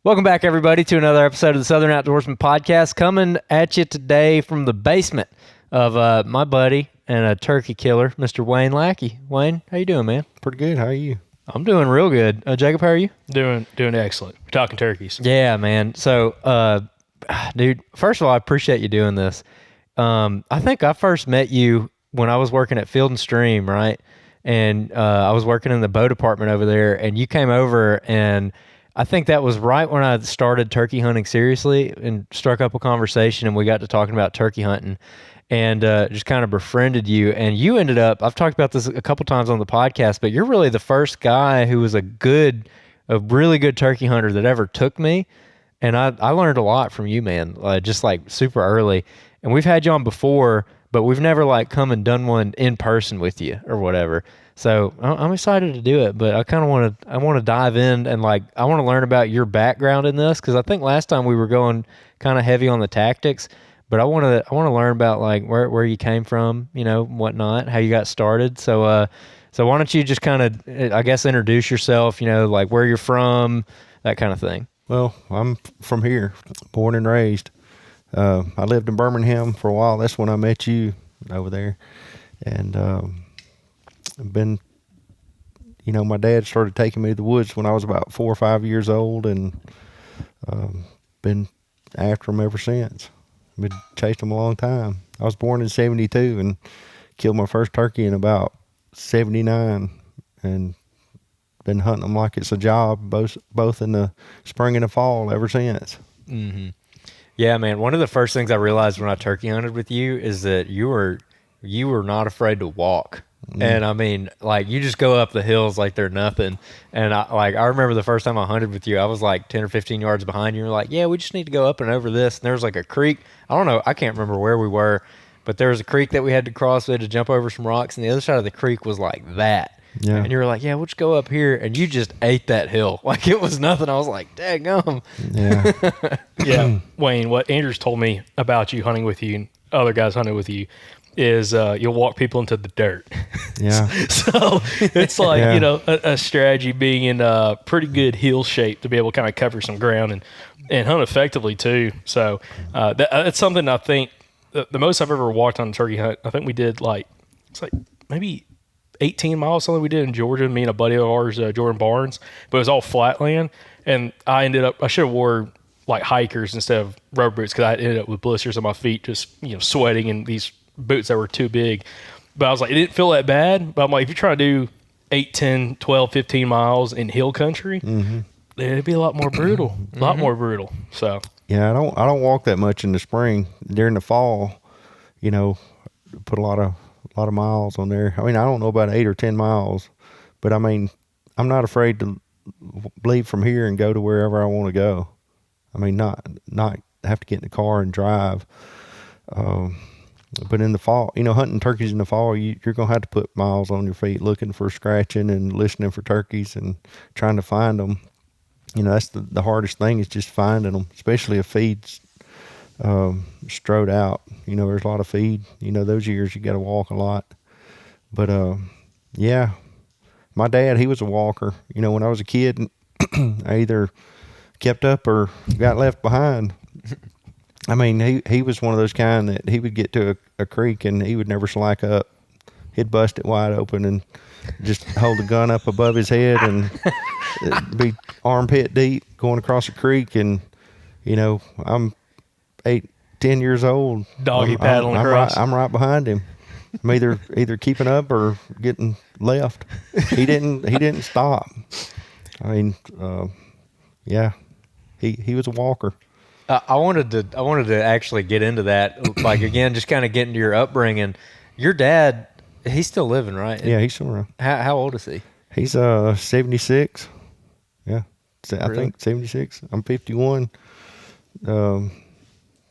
Welcome back, everybody, to another episode of the Southern Outdoorsman Podcast, coming at you today from the basement of my buddy and a turkey killer, Mr. Wayne Lackey. Wayne, how you doing, man? Pretty good. How are you? I'm doing real good. Jacob, how are you? Doing excellent. We're talking turkeys. Yeah, man. So, dude, first of all, I appreciate you doing this. I think I first met you when I was working at Field and Stream, right? And I was working in the bow department over there, and you came over, and I think that was right when I started turkey hunting seriously and struck up a conversation, and we got to talking about turkey hunting and just kind of befriended you. And you ended up, I've talked about this a couple times on the podcast, but you're really the first guy who was a really good turkey hunter that ever took me. And I learned a lot from you, man, just like super early. And we've had you on before, but we've never like come and done one in person with you or whatever. So I'm excited to do it, but I kind of want to dive in and like I want to learn about your background in this, because I think last time we were going kind of heavy on the tactics, but I want to learn about like where you came from, you know, whatnot, how you got started. So why don't you just kind of I guess introduce yourself, you know, like where you're from, that kind of thing. Well, I'm from here, born and raised. I lived in Birmingham for a while. That's when I met you over there, and been, you know, my dad started taking me to the woods when I was about 4 or 5 years old, and been after them ever since. Been chasing them a long time. I was born in 72 and killed my first turkey in about 79, and been hunting them like it's a job, both in the spring and the fall ever since. Mm-hmm. Yeah, man. One of the first things I realized when I turkey hunted with you is that you were not afraid to walk. And I mean, like, you just go up the hills like they're nothing. And I remember the first time I hunted with you, I was like 10 or 15 yards behind you. You're like, yeah, we just need to go up and over this. And there was like a creek. I don't know. I can't remember where we were, but there was a creek that we had to cross. We had to jump over some rocks, and the other side of the creek was like that. Yeah. And you were like, yeah, we'll just go up here. And you just ate that hill like it was nothing. I was like, daggum. Yeah. Yeah. Wayne, what Andrew's told me about you hunting with you and other guys hunting with you is you'll walk people into the dirt. Yeah. So it's like, you know, a strategy being in a pretty good heel shape to be able to kind of cover some ground and hunt effectively too. So that's something I think the most I've ever walked on a turkey hunt, I think we did it's like maybe 18 miles, something we did in Georgia, me and a buddy of ours, Jordan Barnes, but it was all flat land. And I should have wore like hikers instead of rubber boots, because I ended up with blisters on my feet, just, you know, sweating in these boots that were too big. But I was like, it didn't feel that bad. But I'm like, if you're trying to do 8, 10, 12, 15 miles in hill country, it'd be a lot more brutal. A lot more brutal. So yeah, I don't walk that much in the spring. During the fall, you know, put a lot of miles on there. I mean, I don't know about 8 or 10 miles, but I mean, I'm not afraid to leave from here and go to wherever I want to go. I mean, not have to get in the car and drive. But in the fall, you know, hunting turkeys in the fall, you're going to have to put miles on your feet looking for scratching and listening for turkeys and trying to find them. You know, that's the hardest thing, is just finding them, especially if feed's strode out. You know, there's a lot of feed. You know, those years you got to walk a lot. But, yeah, my dad, he was a walker. You know, when I was a kid, I either kept up or got left behind. I mean, he was one of those kind that he would get to a creek and he would never slack up. He'd bust it wide open and just hold the gun up above his head and be armpit deep going across a creek. And, you know, I'm 8, 10 years old. Doggy paddling across. I'm right behind him. I'm either keeping up or getting left. He didn't stop. I mean, yeah, he was a walker. I wanted to actually get into that, like, again, just kind of get into your upbringing. Your dad, he's still living, right? Yeah, he's still around. How old is he? He's 76. Yeah, I Really? think 76. I'm 51. I don't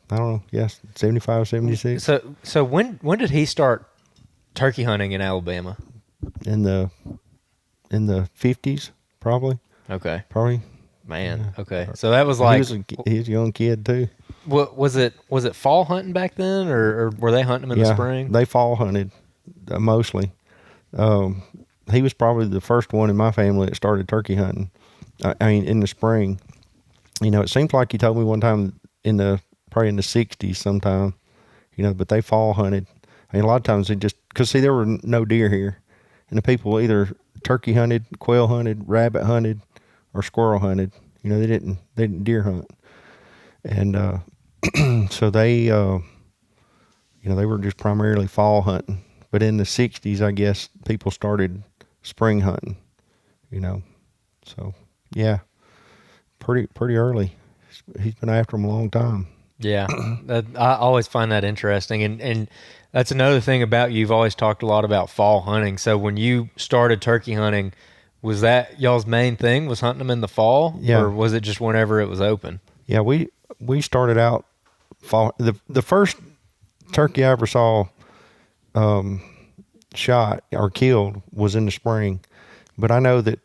know. Yes, 75, 76. So when did he start turkey hunting in Alabama? In the 50s, probably. Okay. Probably. Man. Okay. So that was like he was a young kid too. What was it fall hunting back then, or were they hunting them in the spring? They fall hunted mostly. He was probably the first one in my family that started turkey hunting. I mean, in the spring. it seems like he told me one time probably in the 60s sometime, but they fall hunted. A lot of times because see, there were no deer here, and the people either turkey hunted, quail hunted, rabbit hunted, or squirrel hunted. They didn't deer hunt. And, so they were just primarily fall hunting. But in the 60s, I guess people started spring hunting, so yeah, pretty early. He's been after them a long time. Yeah, I always find that interesting, and that's another thing about you. You've always talked a lot about fall hunting. So when you started turkey hunting, was that y'all's main thing? Was hunting them in the fall, Yeah. or was it just whenever it was open? Yeah, we started out fall. The first turkey I ever saw shot or killed was in the spring, but I know that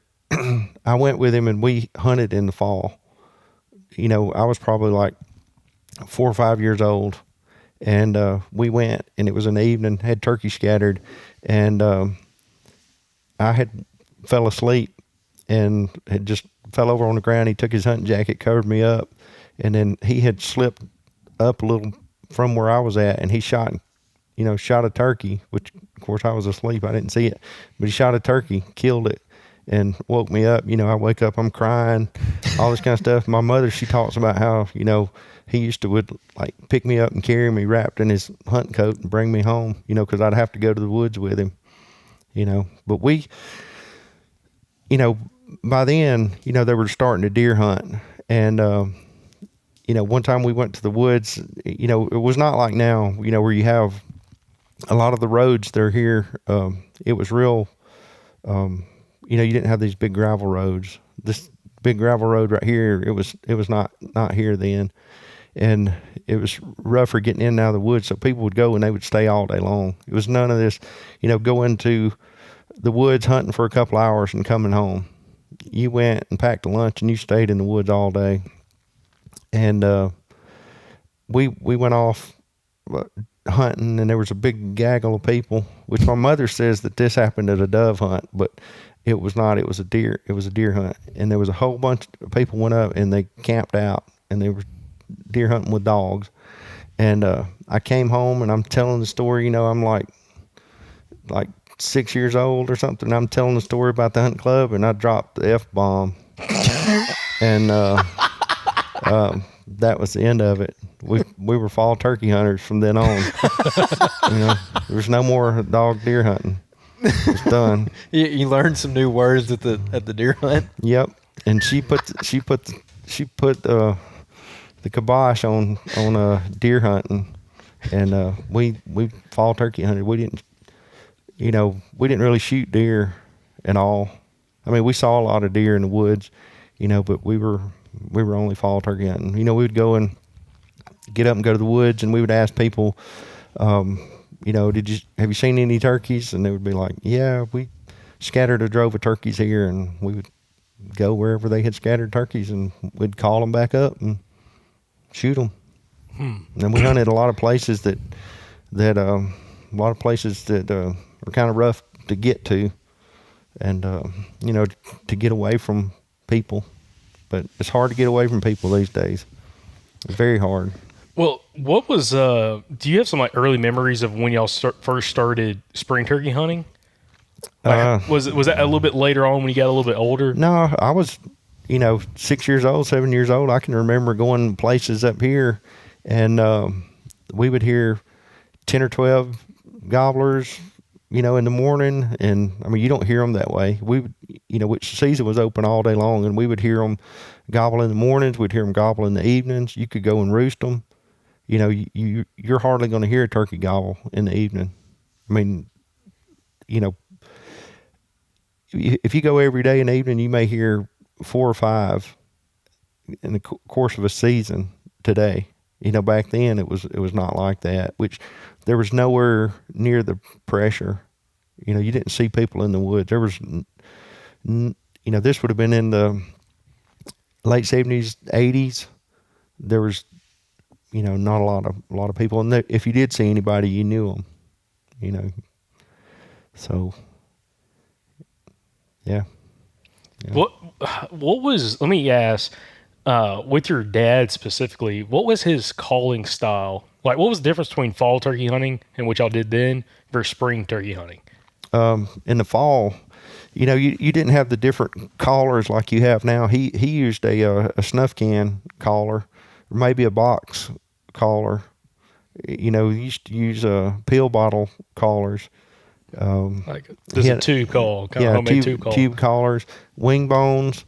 I went with him and we hunted in the fall. I was probably like 4 or 5 years old, and we went, and it was an evening, had turkey scattered, and I had fell asleep and had just fell over on the ground. He took his hunting jacket, covered me up, and then he had slipped up a little from where I was at, and he shot a turkey, which of course I was asleep. I didn't see it, but he shot a turkey, killed it, and woke me up. I wake up, I'm crying, all this kind of stuff. My mother, she talks about how, he used to would like pick me up and carry me wrapped in his hunting coat and bring me home, cause I'd have to go to the woods with him, but we, by then, they were starting to deer hunt. And, one time we went to the woods, it was not like now, where you have a lot of the roads that are here. It was real, you didn't have these big gravel roads. This big gravel road right here, it was not here then. And it was rougher getting in and out of the woods. So people would go and they would stay all day long. It was none of this, go into the woods hunting for a couple hours and coming home. You went and packed a lunch and you stayed in the woods all day. And we went off hunting, and there was a big gaggle of people, which my mother says that this happened at a dove hunt, but it was not. It was a deer hunt, and there was a whole bunch of people went up and they camped out, and they were deer hunting with dogs. And I came home and I'm telling the story. I'm like 6 years old or something. I'm telling the story about the hunting club, and I dropped the F-bomb. And that was the end of it. We were fall turkey hunters from then on. There was no more dog deer hunting. It's done. You learned some new words at the deer hunt. Yep. And she put the kibosh on deer hunting, and we fall turkey hunted. We didn't really shoot deer at all. I mean, we saw a lot of deer in the woods, but we were only fall turkey hunting. We would go and get up and go to the woods, and we would ask people, have you seen any turkeys? And they would be like, yeah, we scattered a drove of turkeys here, and we would go wherever they had scattered turkeys, and we'd call them back up and shoot them. And we hunted a lot of places that are kind of rough to get to, and to get away from people. But it's hard to get away from people these days. It's very hard. Well, what was do you have some early memories of when y'all first started spring turkey hunting? Was that a little bit later on when you got a little bit older? No, I was 6 years old, 7 years old. I can remember going places up here, and we would hear 10 or 12 gobblers in the morning. And I mean, you don't hear them that way. We would, which season was open all day long, and we would hear them gobble in the mornings. We'd hear them gobble in the evenings. You could go and roost them. You're hardly going to hear a turkey gobble in the evening. I mean, if you go every day in the evening, you may hear 4 or 5 in the course of a season today. Back then it was not like that, which there was nowhere near the pressure. You didn't see people in the woods. There was, this would have been in the late 70s, 80s. There was, not a lot of people. And if you did see anybody, you knew them, So, yeah. What was, let me ask, with your dad specifically, what was his calling style? Like, what was the difference between fall turkey hunting and what y'all did then versus spring turkey hunting? In the fall, you didn't have the different collars like you have now. He used a snuff can collar, or maybe a box collar. He used to use pill bottle collars. Like there's a tube call, kind of homemade tube collars, wing bones.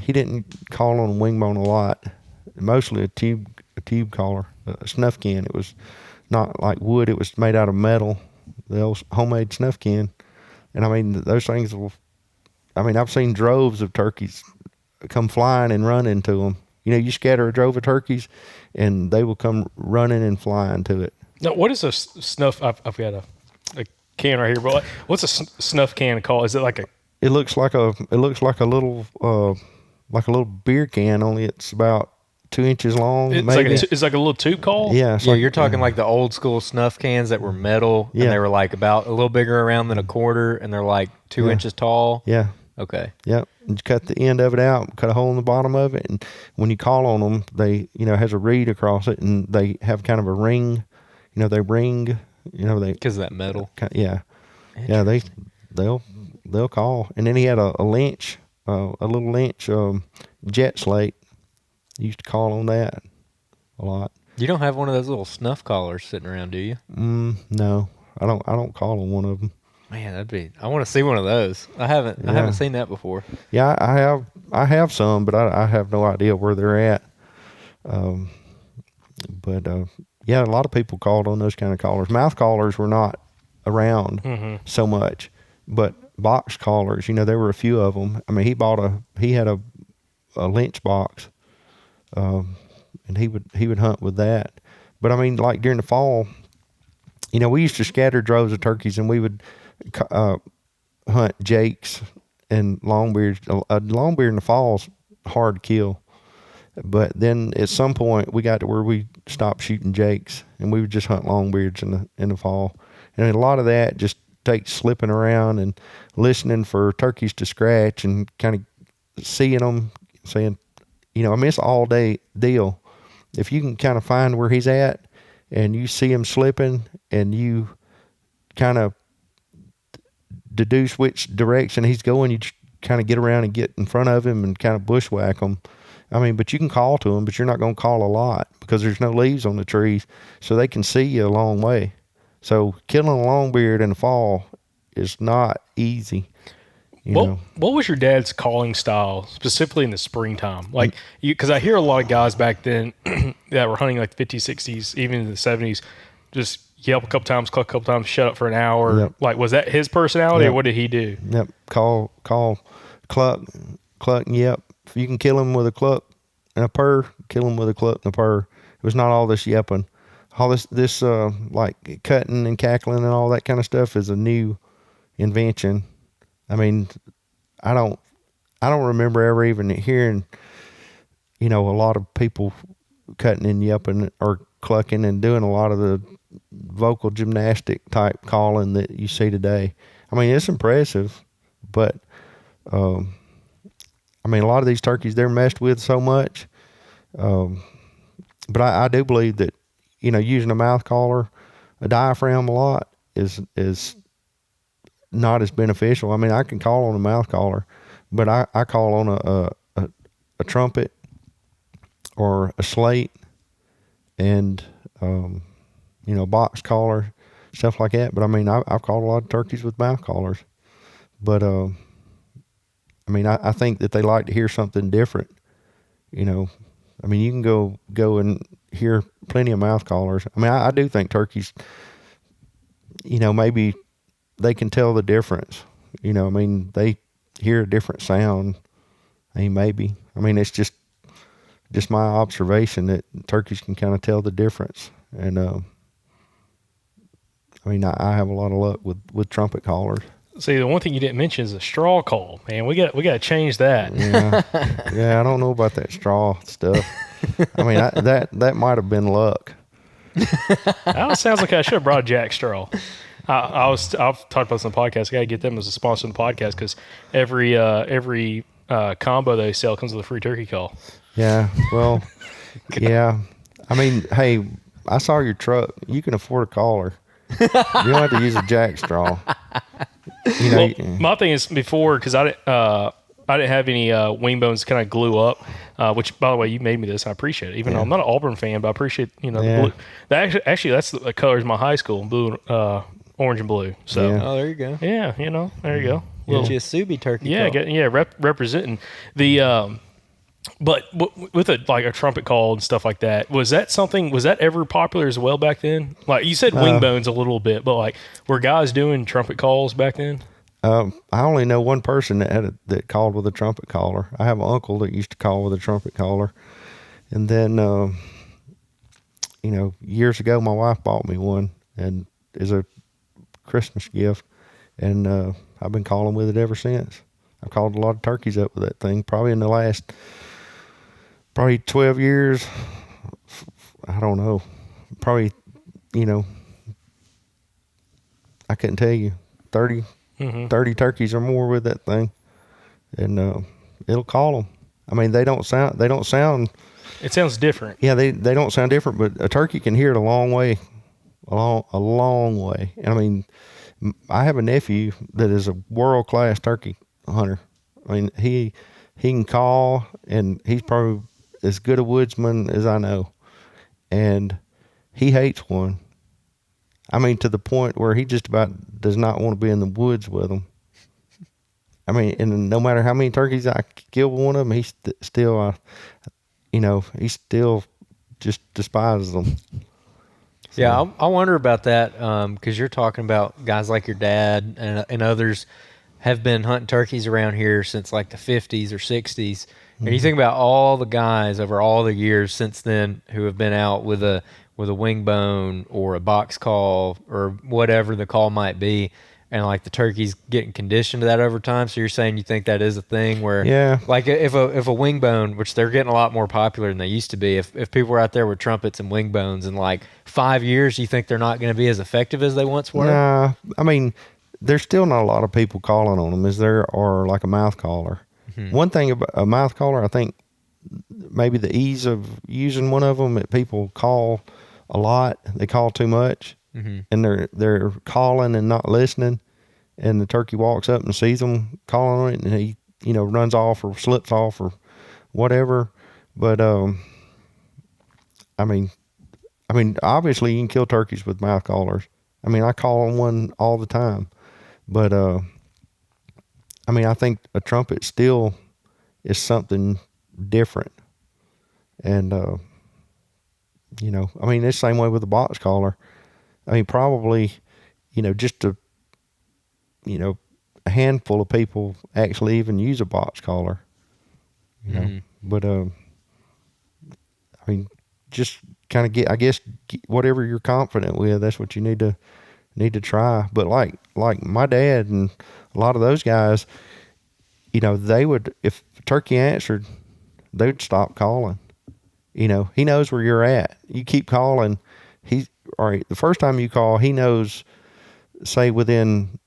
He didn't call on a wing bone a lot. Mostly a tube collar, a snuff can. It was not like wood. It was made out of metal. The old homemade snuff can. And I mean, those things I've seen droves of turkeys come flying and run into them. You scatter a drove of turkeys and they will come running and flying to it. Now, what is a snuff? I've got a can right here, but what's a snuff can called? Is it like a? It looks like a little beer can, only it's about 2 inches long. It's like a little tube call. Yeah, you're talking like the old school snuff cans that were metal, and they were like about a little bigger around than a quarter, and they're like 2 inches tall. Yeah. Okay. Yep. And you cut the end of it out, cut a hole in the bottom of it, and when you call on them, they has a reed across it, and they have kind of a ring. They ring. Because of that metal. Yeah. Yeah. They'll call, and then he had a lynch, a little lynch jet slate. He used to call on that a lot. You don't have one of those little snuff collars sitting around, do you? No, I don't call on one of them. Man, I want to see one of those. I haven't seen that before. Yeah, I have some, but I have no idea where they're at. But a lot of people called on those kind of collars. Mouth collars were not around so much, but box collars, there were a few of them. I mean, he had a lynch box, and he would hunt with that. But I mean, like during the fall, we used to scatter droves of turkeys, and we would hunt jakes and longbeards. A longbeard in the fall is hard to kill, but then at some point we got to where we stopped shooting jakes, and we would just hunt longbeards in the fall. And a lot of that just takes slipping around and listening for turkeys to scratch and kind of seeing them, saying, it's an all day deal. If you can kind of find where he's at and you see him slipping and you kind of deduce which direction he's going, you just kind of get around and get in front of him and kind of bushwhack him. I mean, but you can call to him, but you're not going to call a lot because there's no leaves on the trees, so they can see you a long way. So killing a longbeard in the fall is not easy. What was your dad's calling style, specifically in the springtime? Like, because I hear a lot of guys back then that were hunting like 50s, 60s, even in the 70s, just yelp a couple times, cluck a couple times, shut up for an hour. Yep. Like, was that his personality, or what did he do? Yep. Call, cluck, and yep. If you can kill him with a cluck and a purr, kill him with a cluck and a purr. It was not all this yepping. All this like cutting and cackling and all that kind of stuff is a new invention. I mean, I don't remember ever even hearing, a lot of people cutting and yelping or clucking and doing a lot of the vocal gymnastic type calling that you see today. I mean, it's impressive, but a lot of these turkeys, they're messed with so much. But I do believe that, using a mouth collar, a diaphragm a lot is not as beneficial. I mean, I can call on a mouth collar, but I call on a trumpet or a slate and, box collar, stuff like that. But I mean, I've called a lot of turkeys with mouth collars, but, I think that they like to hear something different, I mean, you can go and hear plenty of mouth collars. I mean, I do think turkeys, maybe they can tell the difference. They hear a different sound. I mean, maybe. I mean, it's just my observation that turkeys can kind of tell the difference. And, I have a lot of luck with trumpet callers. See, the one thing you didn't mention is a straw call, man. We got to change that. Yeah, I don't know about that straw stuff. I mean, that might have been luck. That sounds like I should have brought Jack Straw. I've talked about this on the podcast. I got to get them as a sponsor on the podcast because every combo they sell comes with a free turkey call. Yeah. Well, yeah. I mean, hey, I saw your truck. You can afford a caller. You don't have to use a jack straw. You know, My thing is before, because I didn't have any wing bones kind of glue up, which, by the way, you made me this. I appreciate it. Even though I'm not an Auburn fan, but I appreciate, the blue. Actually, that's the colors of my high school, blue, orange and blue. So, Oh, there you go. yeah, there you go. Get you a Subi turkey. Yeah, representing the. But with a trumpet call and stuff like that, was that ever popular as well back then? Like you said, wing bones a little bit, but like were guys doing trumpet calls back then? I only know one person that called with a trumpet caller. I have an uncle that used to call with a trumpet caller, and then years ago, my wife bought me one, and as a Christmas gift, and I've been calling with it ever since. I've called a lot of turkeys up with that thing, probably in the last 12 years. I don't know. Probably, I couldn't tell you, 30 turkeys or more with that thing. And it'll call them. I mean, they don't sound. It sounds different. Yeah, they don't sound different, but a turkey can hear it a long way. A long way. And I mean, I have a nephew that is a world-class turkey hunter. I mean, he can call, and he's probably as good a woodsman as I know. And he hates one. I mean, to the point where he just about does not want to be in the woods with them. I mean, and no matter how many turkeys I kill with one of them, he still just despises them. So. Yeah, I wonder about that because you're talking about guys like your dad and others have been hunting turkeys around here since like the 50s or 60s. And you think about all the guys over all the years since then who have been out with a wing bone or a box call or whatever the call might be, and like the turkeys getting conditioned to that over time. So you're saying you think that is a thing where, like if a wing bone, which they're getting a lot more popular than they used to be, if people were out there with trumpets and wing bones in like 5 years, you think they're not going to be as effective as they once were? Nah, I mean, there's still not a lot of people calling on them as there are like a mouth caller. One thing about a mouth caller, I think maybe the ease of using one of them, that people call a lot, they call too much, and they're calling and not listening, and the turkey walks up and sees them calling on it, and he runs off or slips off or whatever. But I mean obviously you can kill turkeys with mouth callers. I mean, I call on one all the time, but I mean, I think a trumpet still is something different. And, I mean, it's the same way with a box caller. I mean, probably, just a handful of people actually even use a box caller, but, I mean, just kind of get whatever you're confident with, that's what you need to try. But like my dad and a lot of those guys, they would, if turkey answered, they'd stop calling. He knows where you're at. You keep calling. All right, the first time you call, he knows, say within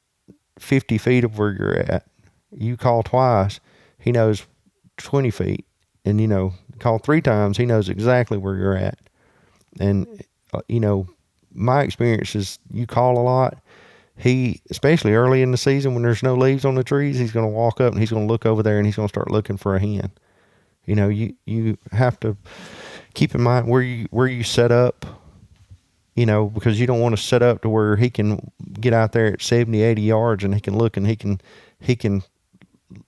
50 feet of where you're at. You call twice, he knows 20 feet. And, call 3 times, he knows exactly where you're at. And, my experience is you call a lot. He, especially early in the season when there's no leaves on the trees, he's going to walk up and he's going to look over there and he's going to start looking for a hen. You have to keep in mind where you set up, because you don't want to set up to where he can get out there at 70, 80 yards and he can look and he can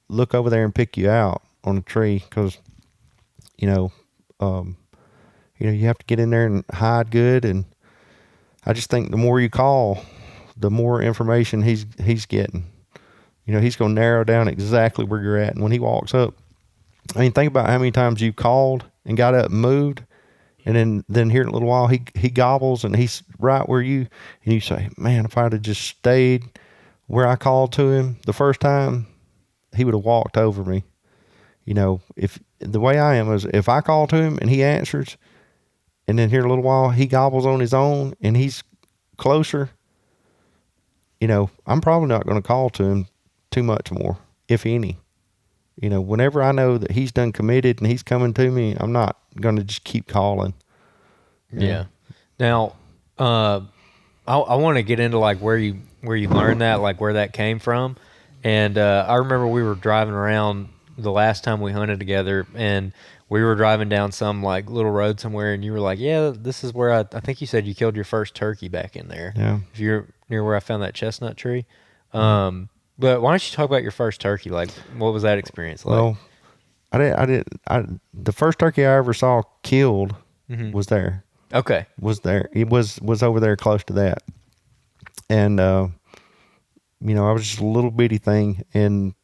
look over there and pick you out on a tree, because, you have to get in there and hide good. And I just think the more you call, the more information he's getting. He's going to narrow down exactly where you're at. And when he walks up, I mean, think about how many times you called and got up and moved, and then here in a little while, he gobbles and he's right where and you say, man, if I'd have just stayed where I called to him the first time, he would have walked over me. If the way I am is, if I call to him and he answers, and then here in a little while, he gobbles on his own and he's closer, I'm probably not going to call to him too much more, if any. whenever I know that he's done committed and he's coming to me, I'm not going to just keep calling. Yeah. Now, I want to get into like where you learned that, like where that came from. And I remember we were driving around the last time we hunted together, and we were driving down some like little road somewhere, and you were like, yeah, this is where I think you said you killed your first turkey back in there. Yeah. If you're near where I found that chestnut tree. But why don't you talk about your first turkey? Like, what was that experience like? Well, the first turkey I ever saw killed was there. Okay. Was there. It was over there close to that. And, I was just a little bitty thing, and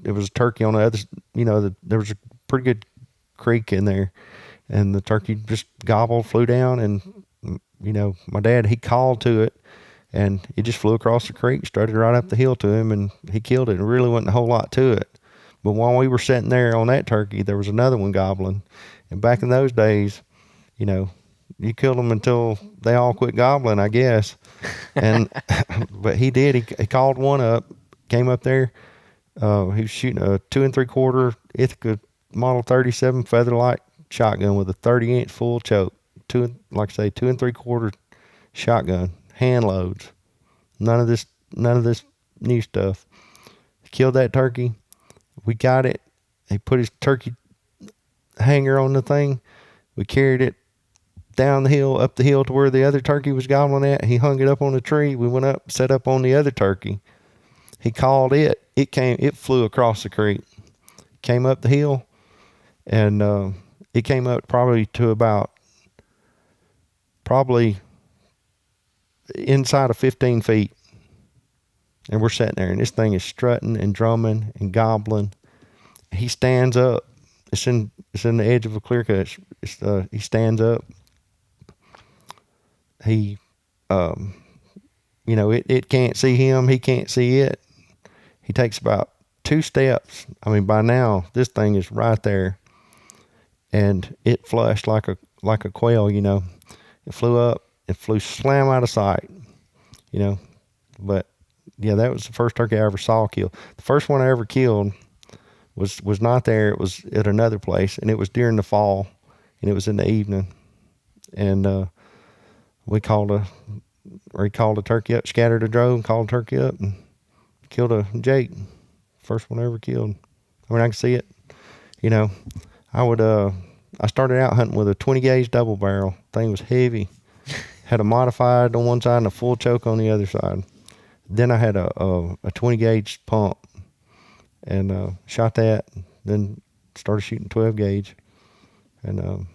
it was a turkey on the other, there was a pretty good creek in there, and the turkey just gobbled, flew down, and, my dad, he called to it, and it just flew across the creek, strutted right up the hill to him, and he killed it. It really wasn't a whole lot to it. But while we were sitting there on that turkey, there was another one gobbling. And back in those days, you killed them until they all quit gobbling, I guess. And but he did. He called one up, came up there. He was shooting a 2 3/4 Ithaca Model 37 Featherlight shotgun with a 30-inch full choke. 2 3/4 shotgun, hand loads. None of this new stuff. Killed that turkey. We got it. He put his turkey hanger on the thing. We carried it down the hill, up the hill to where the other turkey was gobbling at. He hung it up on the tree. We went up, set up on the other turkey. He called it. It flew across the creek, came up the hill, and it came up probably inside of 15 feet. And we're sitting there, and this thing is strutting and drumming and gobbling. He stands up. It's in the edge of a clear cut. He stands up. He, it can't see him. He can't see it. He takes about 2 steps. I mean, by now this thing is right there, and it flushed like a quail. It flew up. It flew slam out of sight. But yeah, that was the first turkey I ever saw killed. The first one I ever killed was not there. It was at another place, and it was during the fall, and it was in the evening. And he called a turkey up, scattered a drone, called a turkey up, and killed a Jake. First one I ever killed. I mean, I can see it. I started out hunting with a 20 gauge double barrel. Thing was heavy. Had a modified on one side and a full choke on the other side. Then I had a 20 gauge pump, and shot that. Then started shooting 12 gauge, and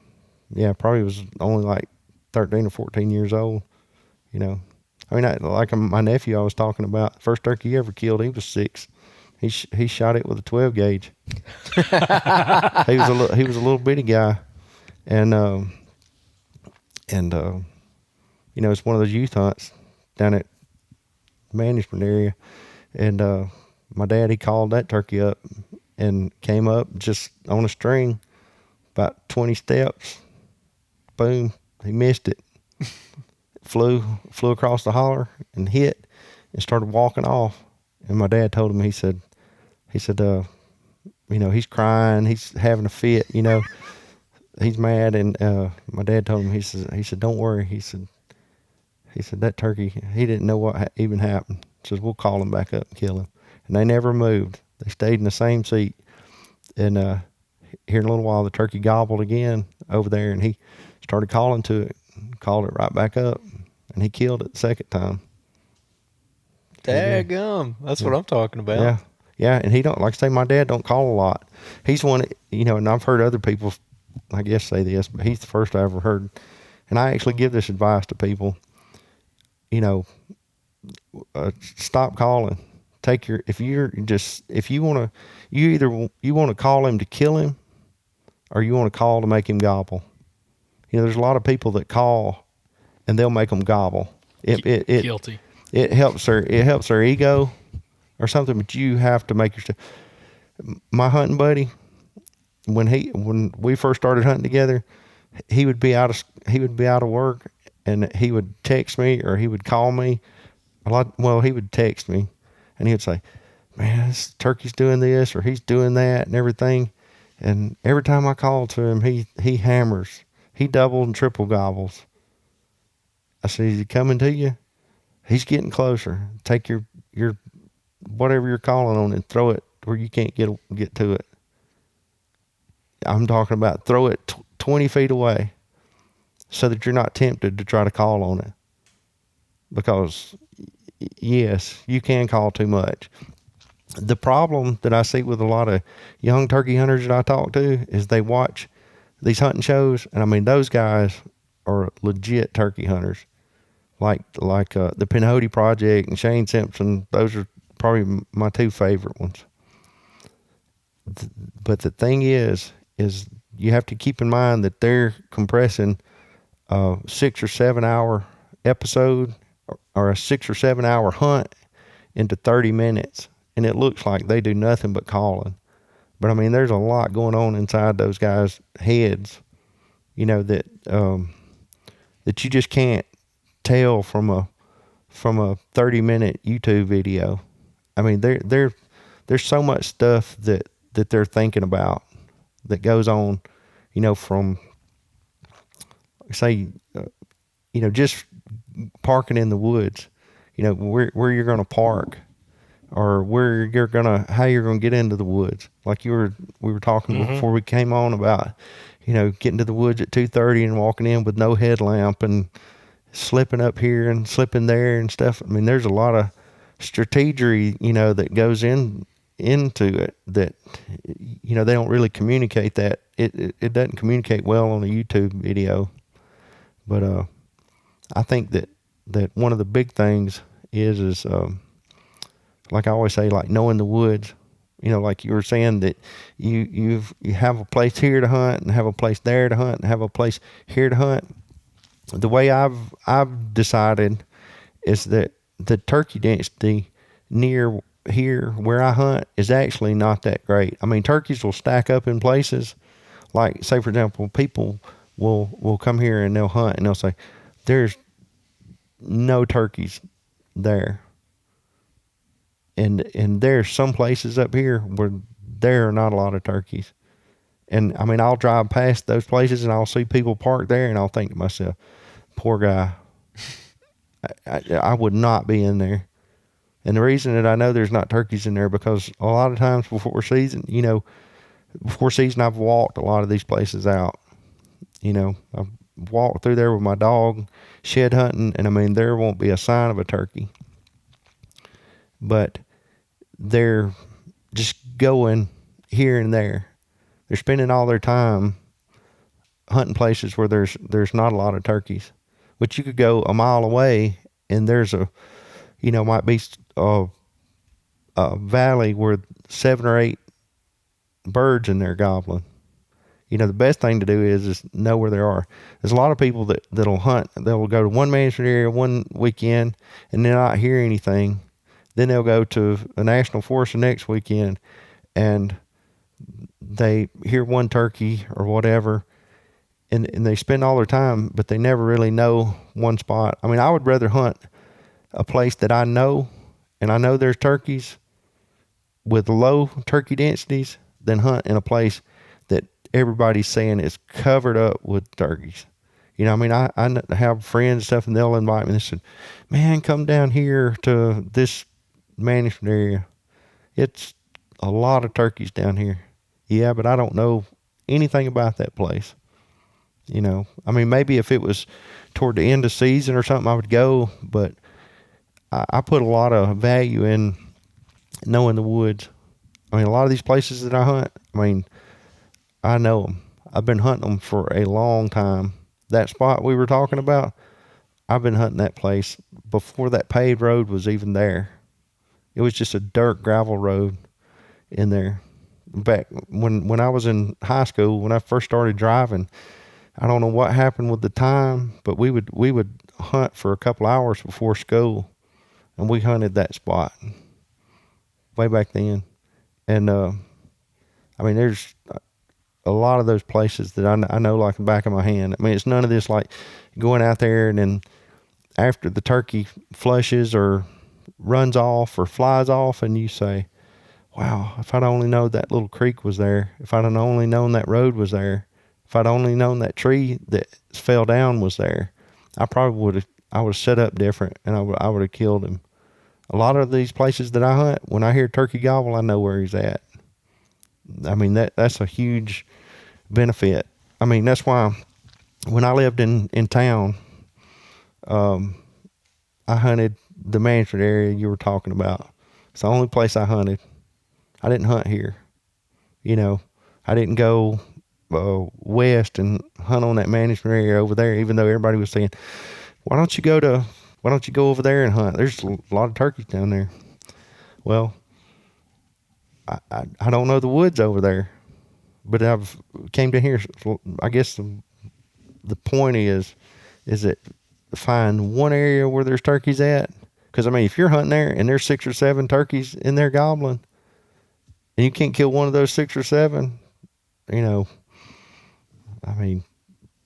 probably was only like 13 or 14 years old. I mean, like my nephew I was talking about, first turkey he ever killed, he was 6. He shot it with a 12 gauge. He was a little bitty guy, and it's one of those youth hunts down at management area, and my dad, he called that turkey up and came up just on a string about 20 steps. Boom, he missed it. flew across the holler and hit and started walking off. And my dad told him, he said he's crying, he's having a fit, he's mad. And my dad told him, he said don't worry, he said that turkey, he didn't know what even happened. He says, we'll call him back up and kill him. And they never moved. They stayed in the same seat. And here in a little while, the turkey gobbled again over there, and he started calling to it, called it right back up, and he killed it the second time. Daggum. That's what I'm talking about. Yeah. Yeah, and he don't, like I say, my dad don't call a lot. He's one, and I've heard other people, I guess, say this, but he's the first I ever heard. And I actually give this advice to people. Stop calling. If you want to call him to kill him, or you want to call to make him gobble. There's a lot of people that call and they'll make them gobble. Guilty. It helps their ego or something, but you have to make yourself. My hunting buddy, when we first started hunting together, he would be out of work, and he would text me or he would call me. He would text me, and he would say, man, this turkey's doing this or he's doing that and everything. And every time I call to him, he hammers. He double and triple gobbles. I said, is he coming to you? He's getting closer. Take your whatever you're calling on and throw it where you can't get to it. I'm talking about throw it 20 feet away so that you're not tempted to try to call on it. Because, yes, you can call too much. The problem that I see with a lot of young turkey hunters that I talk to is they watch these hunting shows, and I mean, those guys are legit turkey hunters. Like the Pinhoti Project and Shane Simpson, those are probably my two favorite ones. But the thing is you have to keep in mind that they're compressing a 6 or 7 hour episode or a 6 or 7 hour hunt into 30 minutes. And it looks like they do nothing but calling. But I mean, there's a lot going on inside those guys' heads, you know, that you just can't tell from a 30-minute YouTube video. I mean, there's so much stuff that they're thinking about that goes on, you know, from say, you know, just parking in the woods, you know, where you're going to park, or how you're gonna get into the woods. Like we were talking before we came on about, you know, getting to the woods at 2:30 and walking in with no headlamp and slipping up here and slipping there and stuff. I mean, there's a lot of strategy, you know, that goes into it that, you know, they don't really communicate that. It doesn't communicate well on a YouTube video. But I think that one of the big things is like I always say, like knowing the woods. You know, like you were saying that you have a place here to hunt and have a place there to hunt and have a place here to hunt. The way I've decided is that the turkey density near here where I hunt is actually not that great. I mean, turkeys will stack up in places. Like, say for example, people will come here and they'll hunt and they'll say, there's no turkeys there. And there's some places up here where there are not a lot of turkeys. And I mean, I'll drive past those places and I'll see people parked there and I'll think to myself, poor guy, I would not be in there. And the reason that I know there's not turkeys in there, because a lot of times before season, I've walked a lot of these places out. You know, I've walked through there with my dog shed hunting, and I mean, there won't be a sign of a turkey. But they're just going here and there. They're spending all their time hunting places where there's not a lot of turkeys. But you could go a mile away and there's might be a valley where 7 or 8 birds in there gobbling. You know, the best thing to do is know where they are. There's a lot of people that'll hunt. They'll go to one management area one weekend and then not hear anything. Then they'll go to a national forest the next weekend and they hear one turkey or whatever, and they spend all their time, but they never really know one spot. I mean, I would rather hunt a place that I know, and I know there's turkeys with low turkey densities, than hunt in a place that everybody's saying is covered up with turkeys. You know, I mean, I have friends and stuff, and they'll invite me and they said, man, come down here to this management area. It's a lot of turkeys down here. Yeah, but I don't know anything about that place. You know, I mean, maybe if it was toward the end of season or something, I would go, but I put a lot of value in knowing the woods. I mean, a lot of these places that I hunt, I mean, I know them. I've been hunting them for a long time. That spot we were talking about, I've been hunting that place before that paved road was even there. It was just a dirt gravel road in there. Back when I was in high school, when I first started driving, I don't know what happened with the time, but we would hunt for a couple hours before school, and we hunted that spot way back then. And I mean, there's a lot of those places that I know like the back of my hand. I mean, it's none of this like going out there and then after the turkey flushes or runs off or flies off and you say, wow, if I'd only known that little creek was there, if I'd only known that road was there, if I'd only known that tree that fell down was there, I would have set up different, and I would have killed him. A lot of these places that I hunt, when I hear turkey gobble, I know where he's at. I mean, that's a huge benefit. I mean, that's why when I lived in town, I hunted the management area you were talking about. It's the only place I hunted. I didn't hunt here. I didn't go west and hunt on that management area over there, even though everybody was saying, why don't you go over there and hunt? There's a lot of turkeys down there. Well, I don't know the woods over there, but I've came to here. I guess the point is that find one area where there's turkeys at. Because, I mean, if you're hunting there and there's 6 or 7 turkeys in there gobbling, and you can't kill one of those 6 or 7, I mean,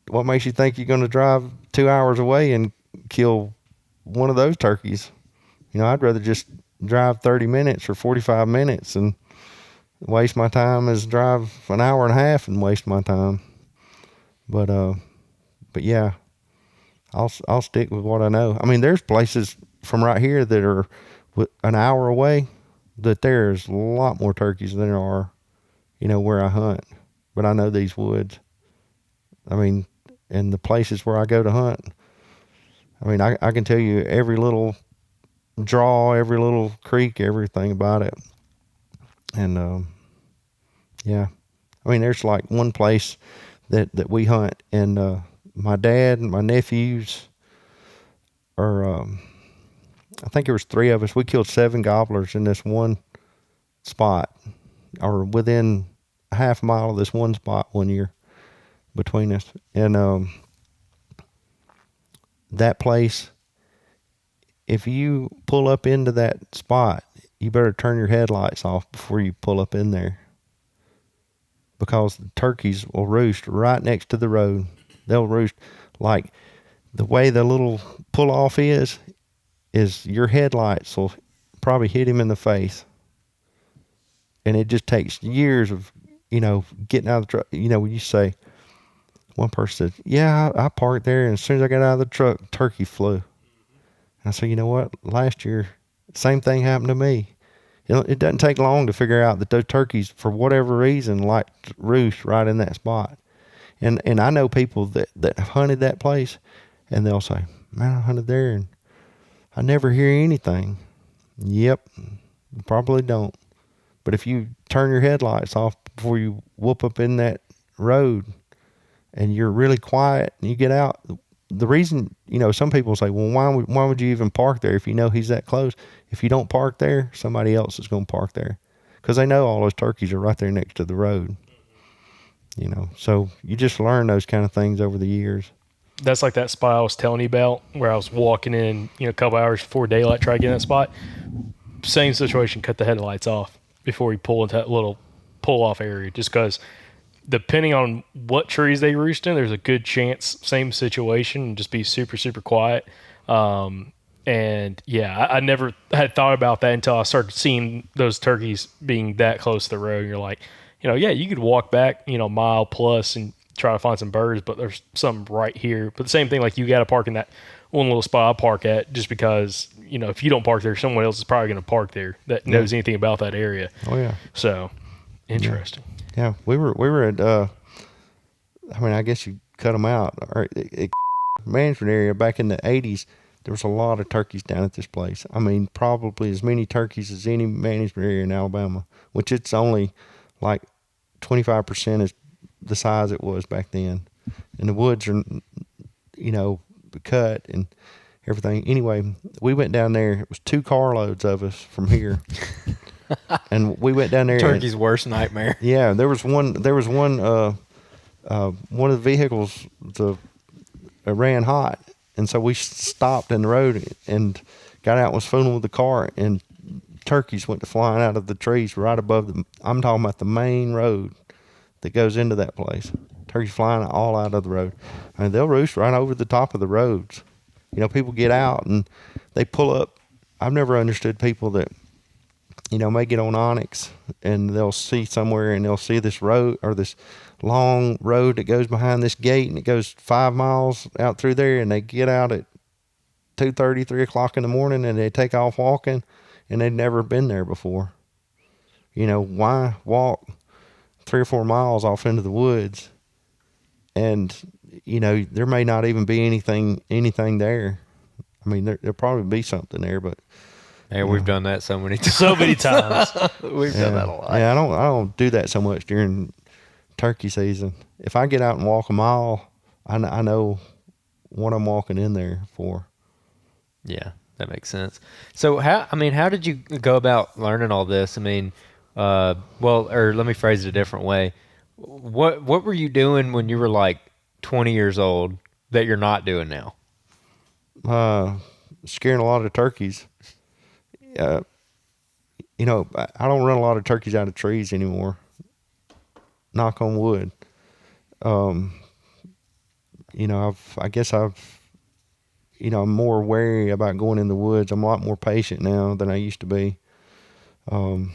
what makes you think you're going to drive 2 hours away and kill one of those turkeys? I'd rather just drive 30 minutes or 45 minutes and waste my time as drive an hour and a half and waste my time. But yeah, I'll stick with what I know. I mean, there's places from right here that are an hour away that there's a lot more turkeys than there are, where I hunt. But I know these woods. I mean, and the places where I go to hunt, I mean, I can tell you every little draw, every little creek, everything about it. And, yeah, I mean, there's like one place that we hunt, and my dad and my nephews are, I think there was 3 of us. We killed 7 gobblers in this one spot, or within a half mile of this one spot one year between us. And that place, if you pull up into that spot, you better turn your headlights off before you pull up in there, because the turkeys will roost right next to the road. They'll roost like the way the little pull off is your headlights will probably hit him in the face. And it just takes years of, getting out of the truck. When you say, one person said, yeah, I parked there, and as soon as I got out of the truck, turkey flew. And I said, you know what? Last year, same thing happened to me. It doesn't take long to figure out that those turkeys, for whatever reason, like to roost right in that spot. And I know people that have hunted that place, and they'll say, man, I hunted there, and I never hear anything. Yep, you probably don't. But if you turn your headlights off before you whoop up in that road, and you're really quiet, and you get out, the reason, some people say, well, why would you even park there if you know he's that close? If you don't park there, somebody else is going to park there, because they know all those turkeys are right there next to the road. So you just learn those kind of things over the years. That's like that spot I was telling you about, where I was walking in, a couple hours before daylight, try to get in that spot. Same situation, cut the headlights off before you pull into that little pull-off area, just because depending on what trees they roost in, there's a good chance, same situation, and just be super, super quiet. And yeah, I never had thought about that until I started seeing those turkeys being that close to the road. And you're like, yeah, you could walk back, mile plus and try to find some birds, but there's some right here. But the same thing, like you got to park in that one little spot I park at, just because, if you don't park there, someone else is probably going to park there that knows anything about that area. Oh yeah. So interesting. Yeah. We were at, I guess you cut them out. Management area back in the 80s, there was a lot of turkeys down at this place. I mean, probably as many turkeys as any management area in Alabama, which it's only like 25% is the size it was back then. And the woods are, cut and everything. Anyway, we went down there. It was 2 carloads of us from here. And we went down there. Turkey's worst nightmare. Yeah, there was one of the vehicles ran hot. And so we stopped in the road and got out and was fooling with the car, and turkeys went flying out of the trees right above I'm talking about the main road that goes into that place. Turkeys flying all out of the road. I mean, they'll roost right over the top of the roads. People get out and they pull up. I've never understood people that may get on Onyx and they'll see somewhere and they'll see this road or this long road that goes behind this gate and it goes 5 miles out through there, and they get out at 2:30, 3 o'clock in the morning and they take off walking and they've never been there before. Why walk 3 or 4 miles off into the woods and, there may not even be anything there. I mean, there'll probably be something there, but Yeah, we've done that so many times. So many times. We've done that a lot. Yeah, I don't do that so much during turkey season. If I get out and walk a mile, I know what I'm walking in there for. Yeah, that makes sense. So how did you go about learning all this? I mean, or let me phrase it a different way. What were you doing when you were like 20 years old that you're not doing now? Scaring a lot of turkeys. I don't run a lot of turkeys out of trees anymore. Knock on wood. I'm more wary about going in the woods. I'm a lot more patient now than I used to be. I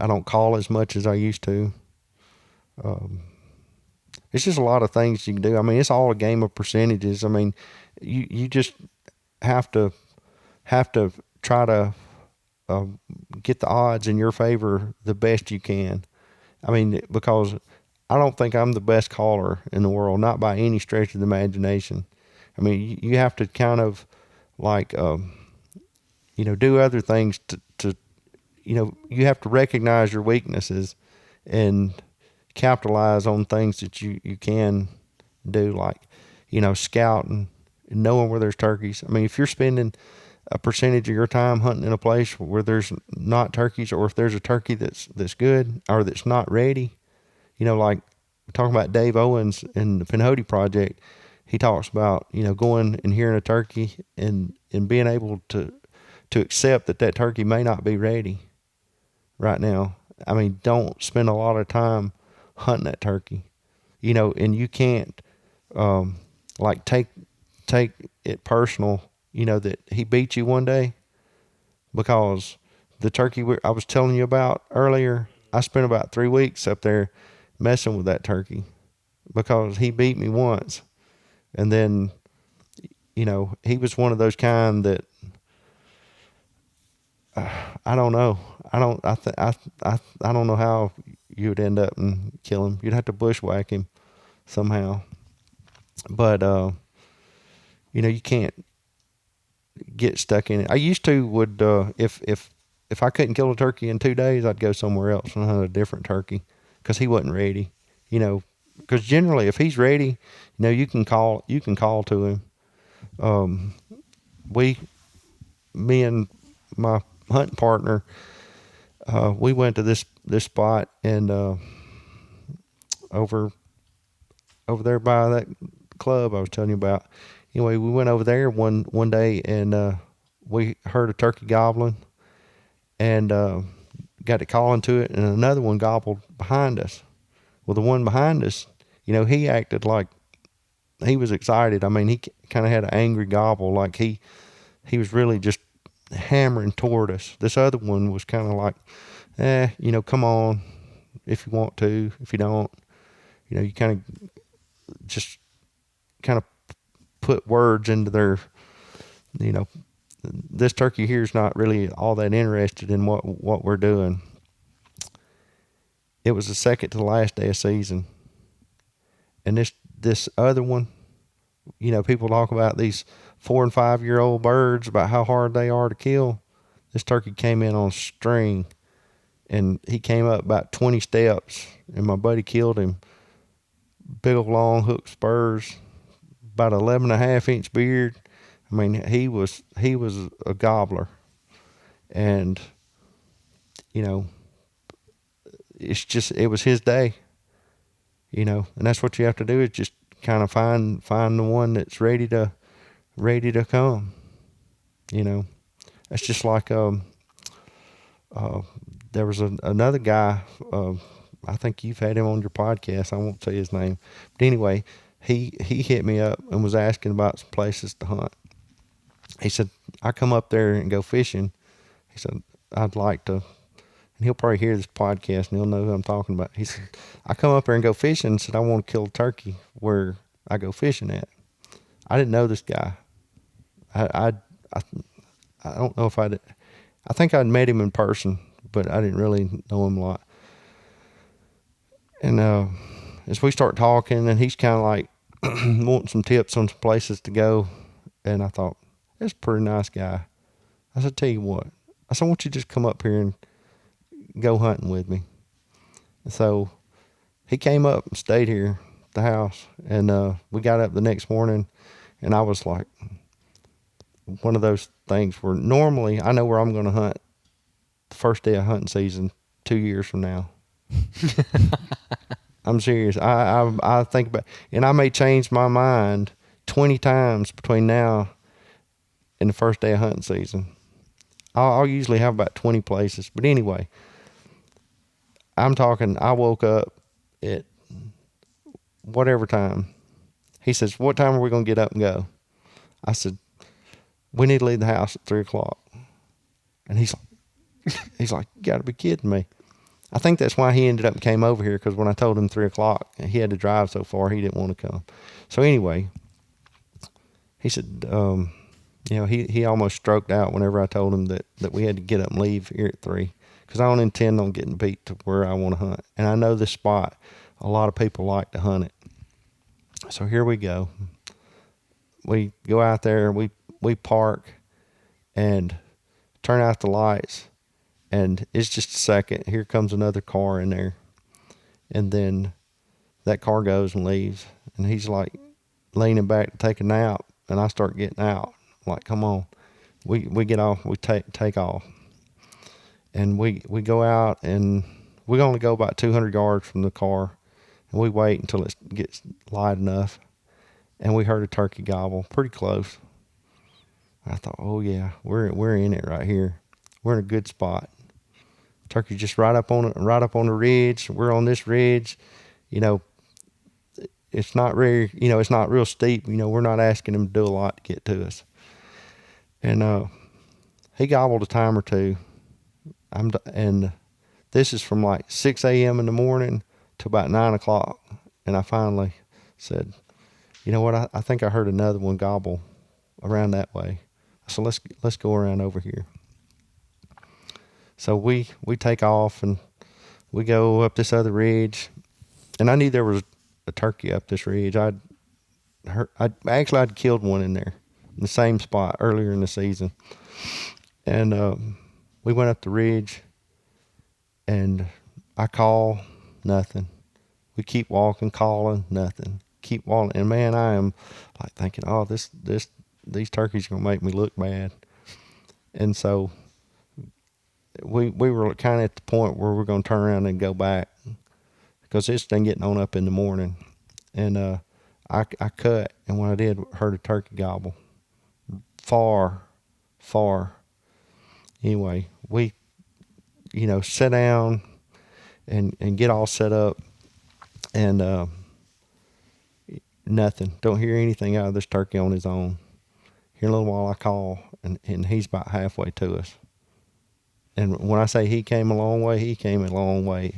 don't call as much as I used to. It's just a lot of things you can do. I mean, it's all a game of percentages. I mean, you just have to try to get the odds in your favor the best you can. I mean, because I don't think I'm the best caller in the world, not by any stretch of the imagination. I mean, you have to kind of like, do other things to you have to recognize your weaknesses and capitalize on things that you can do, like, scouting and knowing where there's turkeys. I mean, if you're spending a percentage of your time hunting in a place where there's not turkeys, or if there's a turkey that's good or that's not ready, like we're talking about Dave Owens in the Pinhoti Project, he talks about, going and hearing a turkey and being able to accept that turkey may not be ready right now. I mean, don't spend a lot of time hunting that turkey, and you can't, like take it personal, that he beat you one day, because the turkey I was telling you about earlier, I spent about 3 weeks up there messing with that turkey because he beat me once. And then, he was one of those kind that, I don't know. I don't know how you would end up and kill him. You'd have to bushwhack him somehow. But, you can't get stuck in it. I used to if I couldn't kill a turkey in 2 days, I'd go somewhere else and hunt a different turkey because he wasn't ready. Because generally if he's ready, you can call to him. Me and my hunting partner, we went to this spot and over there by that club I was telling you about. Anyway, we went over there one day and we heard a turkey gobbling and got to calling to it, and another one gobbled behind us. Well, the one behind us, he acted like he was excited. I mean, he kind of had an angry gobble, like he was really just hammering toward us. This other one was kind of like, come on, if you want to. If you don't, you kind of put words into their, this turkey here is not really all that interested in what we're doing. It was the second to the last day of season. And this other one, people talk about these 4 and 5 year old birds, about how hard they are to kill. This turkey came in on string, and he came up about 20 steps, and my buddy killed him. Big old long hook spurs, about 11.5-inch beard. I mean, he was a gobbler, and it was his day, and that's what you have to do, is just kind of find the one that's ready to come. It's just like there was another guy. I think you've had him on your podcast. I won't say his name, but anyway, he hit me up and was asking about some places to hunt. He said, I come up there and go fishing. He said, I'd like to, and he'll probably hear this podcast and he'll know who I'm talking about. He said, I come up there and go fishing and said, I want to kill a turkey where I go fishing at. I didn't know this guy. I don't know if I think I'd met him in person, but I didn't really know him a lot. And as we start talking, and he's kind of like wanting some tips on some places to go, and I thought, that's a pretty nice guy. I said, tell you what, I said, why don't you just come up here and go hunting with me? And so he came up and stayed here at the house, and we got up the next morning, and I was like, one of those things where normally I know where I'm going to hunt the first day of hunting season 2 years from now. I'm serious. I think about, and I may change my mind 20 times between now and the first day of hunting season. I'll usually have about 20 places. But anyway, I'm talking, I woke up at whatever time. He says, what time are we going to get up and go? I said, we need to leave the house at 3 o'clock. And he's like, you got to be kidding me. I think that's why he ended up and came over here, because when I told him 3 o'clock, he had to drive so far, he didn't want to come. So anyway, he said, he almost stroked out whenever I told him that we had to get up and leave here at 3, because I don't intend on getting beat to where I want to hunt. And I know this spot, a lot of people like to hunt it. So here we go. We go out there, we park and turn out the lights, and it's just a second. Here comes another car in there, and then that car goes and leaves, and he's like leaning back to take a nap, and I start getting out. I'm like, come on. We get off, we take off, and we go out, and we only go about 200 yards from the car, and we wait until it gets light enough, and we heard a turkey gobble pretty close. I thought, oh yeah, we're in it right here. We're in a good spot. Turkey just right up on the ridge. We're on this ridge. It's not very, it's not real steep. We're not asking him to do a lot to get to us. And he gobbled a time or two. And this is from like 6 a.m. in the morning to about 9 o'clock. And I finally said, you know what? I think I heard another one gobble around that way. So let's go around over here. So we take off and we go up this other ridge, and I knew there was a turkey up this ridge. I'd killed one in there in the same spot earlier in the season, and we went up the ridge, and I call nothing. We keep walking, calling nothing. Keep walking, and man, I am like thinking, oh, these turkeys are gonna make me look bad, and so. We were kind of at the point where we're going to turn around and go back, because it's been getting on up in the morning. And I cut, and when I did, heard a turkey gobble far. Anyway, we sit down and get all set up, and nothing. Don't hear anything out of this turkey on his own. Here in a little while I call, and he's about halfway to us. And when I say he came a long way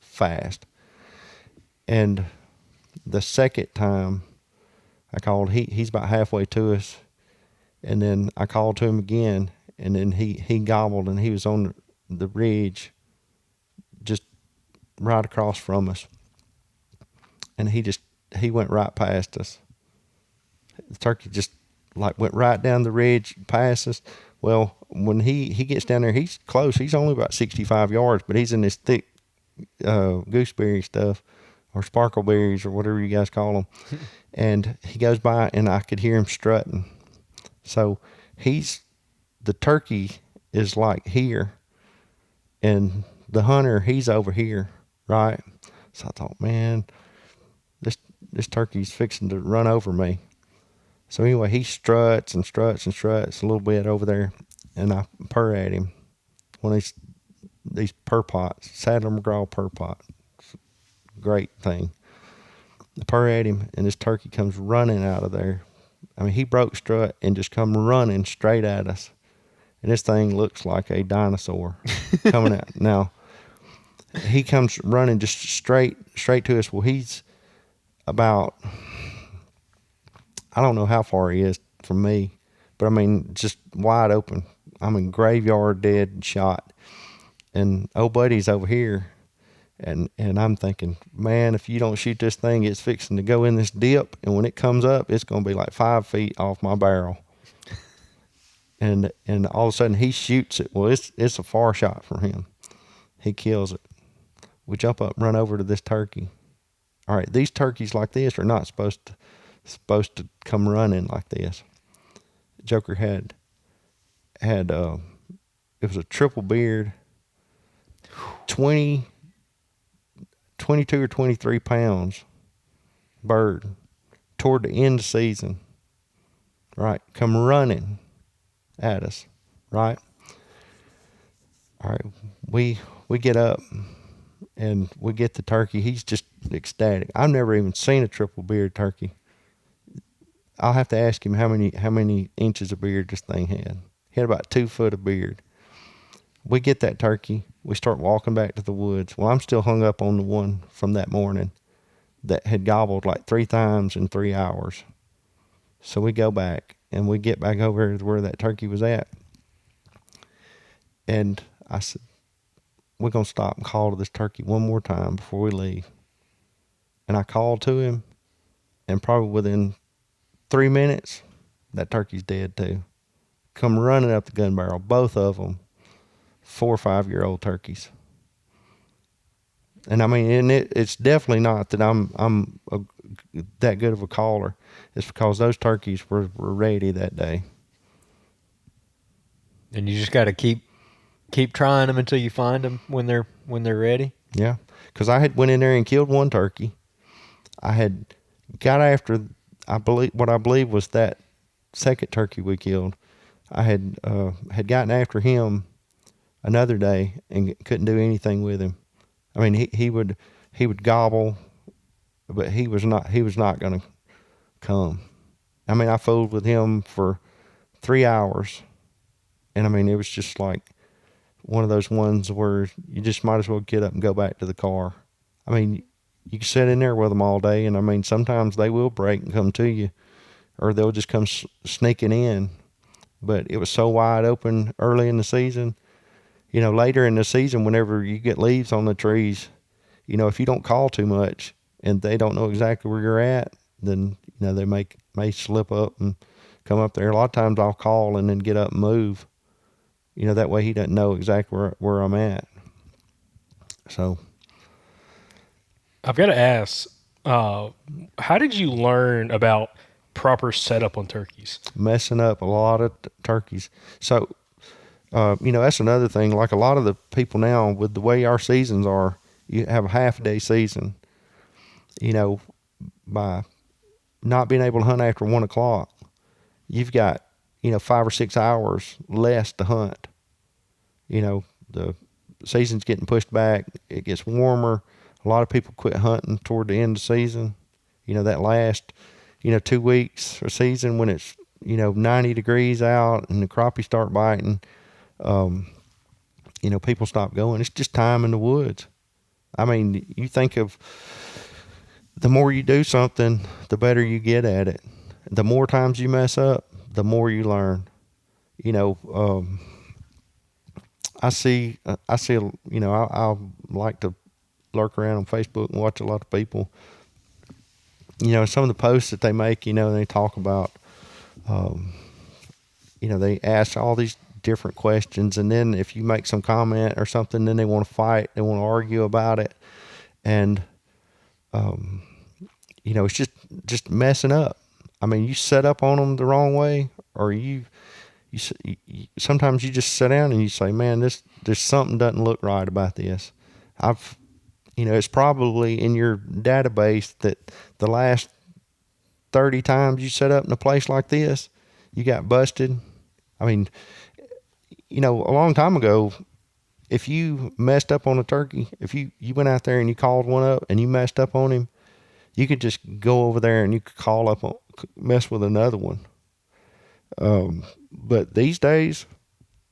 fast. And the second time I called, he's about halfway to us. And then I called to him again, and then he gobbled, and he was on the ridge just right across from us. And he went right past us. The turkey just like went right down the ridge past us. Well, when he gets down there, he's close. He's only about 65 yards, but he's in this thick gooseberry stuff, or sparkleberries, or whatever you guys call them. And he goes by, and I could hear him strutting. So the turkey is like here, and the hunter, he's over here, right? So I thought, man, this turkey's fixing to run over me. So anyway, he struts a little bit over there, and I purr at him. One of these purr pots, Sadler McGraw purr pot, great thing. I purr at him, and this turkey comes running out of there. I mean, he broke strut and just come running straight at us. and this thing looks like a dinosaur coming out. Now, he comes running just straight to us. Well, he's about, I don't know how far he is from me, but I mean, just wide open. I mean, graveyard dead and shot. And old buddy's over here. And I'm thinking, man, if you don't shoot this thing, it's fixing to go in this dip. And when it comes up, it's going to be like 5 feet off my barrel. And all of a sudden he shoots it. Well, it's a far shot from him. He kills it. We jump up, run over to this turkey. All right, these turkeys like this are not supposed to come running like this. Joker had it was a triple beard, 22 or 23 pounds bird toward the end of the season, right? Come running at us, right? All right, we get up and we get the turkey. He's just ecstatic. I've never even seen a triple beard turkey. I'll have to ask him how many inches of beard this thing had. He had about 2 foot of beard. We get that turkey. We start walking back to the woods. Well, I'm still hung up on the one from that morning that had gobbled like 3 times in 3 hours. So we go back and we get back over to where that turkey was at. And I said, we're going to stop and call to this turkey one more time before we leave. And I called to him, and probably within 3 minutes, that turkey's dead too. Come running up the gun barrel, both of them, 4 or 5 year old turkeys. And I mean, and it's definitely not that I'm that good of a caller. It's because those turkeys were ready that day. And you just got to keep trying them until you find them when they're ready. Yeah, because I had went in there and killed one turkey. I had got after what I believe was that second turkey we killed. I had gotten after him another day and couldn't do anything with him. I mean, he would gobble, but he was not going to come. I mean, I fooled with him for 3 hours, and I mean, it was just like one of those ones where you just might as well get up and go back to the car. I mean, you can sit in there with them all day, and I mean, sometimes they will break and come to you, or they'll just come sneaking in. But it was so wide open early in the season. You know, later in the season, whenever you get leaves on the trees, you know, if you don't call too much and they don't know exactly where you're at, then, you know, they may slip up and come up there. A lot of times I'll call and then get up and move. You know, that way he doesn't know exactly where I'm at. So I've got to ask, how did you learn about proper setup on turkeys? Messing up a lot of turkeys. So, you know, that's another thing. Like a lot of the people now, with the way our seasons are, you have a half-day season. You know, by not being able to hunt after 1 o'clock, you've got, you know, 5 or 6 hours less to hunt. You know, the season's getting pushed back. It gets warmer. A lot of people quit hunting toward the end of the season. You know, that last, you know, 2 weeks or season when it's, you know, 90 degrees out and the crappie start biting, you know, people stop going. It's just time in the woods. I mean, you think of the more you do something, the better you get at it. The more times you mess up, the more you learn. You know, I see, you know, I like to lurk around on Facebook and watch a lot of people. You know, some of the posts that they make, you know, they talk about, you know, they ask all these different questions, and then if you make some comment or something, then they want to fight, they want to argue about it, and you know, it's just messing up. I mean, you set up on them the wrong way, or you sometimes you just sit down and you say, man, there's something doesn't look right about this. You know, it's probably in your database that the last 30 times you set up in a place like this, you got busted. I mean, you know, a long time ago, if you messed up on a turkey, if you went out there and you called one up and you messed up on him, you could just go over there and you could call up, mess with another one. But these days,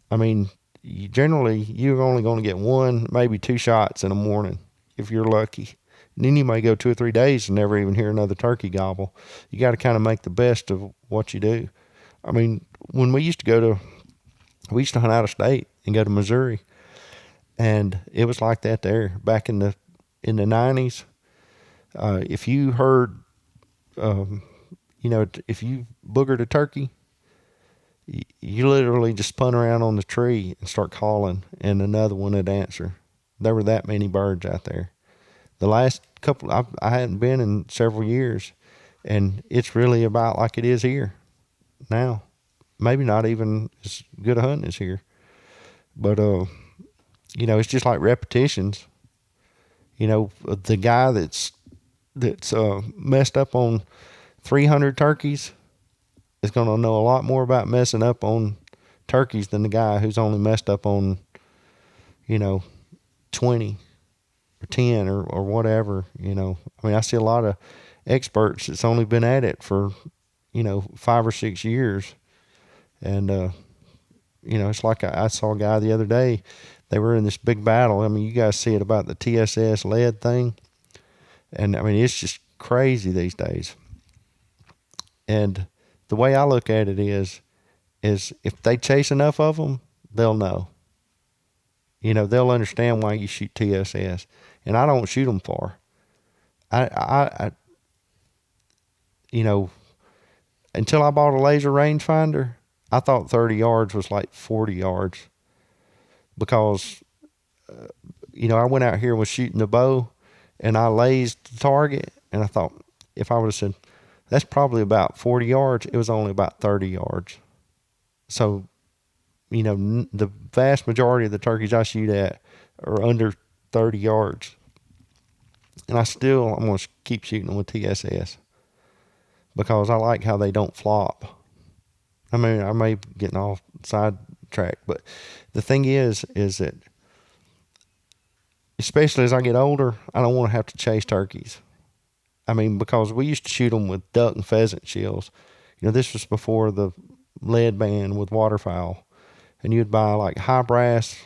I mean, generally you're only going to get one, maybe two shots in the morning if you're lucky. And then you may go 2 or 3 days and never even hear another turkey gobble. You got to kind of make the best of what you do. I mean, when we used to hunt out of state and go to Missouri, and it was like that there back in the 90s. If you heard, if you boogered a turkey, you literally just spun around on the tree and start calling, and another one would answer. There were that many birds out there. The last couple, I hadn't been in several years, and it's really about like it is here now. Maybe not even as good a hunting as here, but it's just like repetitions. The guy that's messed up on 300 turkeys is going to know a lot more about messing up on turkeys than the guy who's only messed up on 20 or 10 or whatever. I mean, I see a lot of experts that's only been at it for 5 or 6 years, and it's like I saw a guy the other day. They were in this big battle. I mean, you guys see it about the TSS lead thing, and I mean, it's just crazy these days. And the way I look at it is if they chase enough of them, they'll know. They'll understand why you shoot TSS. And I don't shoot them far. I until I bought a laser rangefinder, I thought 30 yards was like 40 yards. Because, I went out here and was shooting the bow, and I lased the target, and I thought, if I would have said, that's probably about 40 yards, it was only about 30 yards. So, the vast majority of the turkeys I shoot at are under 30 yards. And I'm going to keep shooting them with TSS because I like how they don't flop. I mean, I may be getting off sidetracked, but the thing is that especially as I get older, I don't want to have to chase turkeys. I mean, because we used to shoot them with duck and pheasant shells. This was before the lead ban with waterfowl. And you'd buy like high brass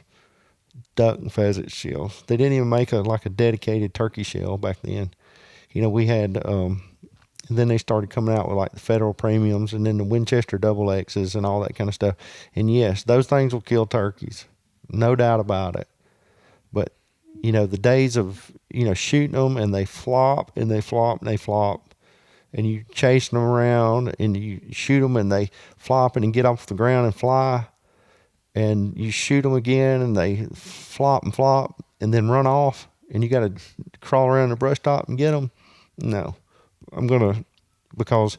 duck and pheasant shells. They didn't even make a dedicated turkey shell back then. We had, and then they started coming out with like the Federal Premiums and then the Winchester Double X's and all that kind of stuff. And yes, those things will kill turkeys. No doubt about it. But, the days of, shooting them and they flop and they flop and they flop, and you chasing them around and you shoot them and they flop and get off the ground and fly, and you shoot them again and they flop and then run off, and you got to crawl around the brush top and get them. No, because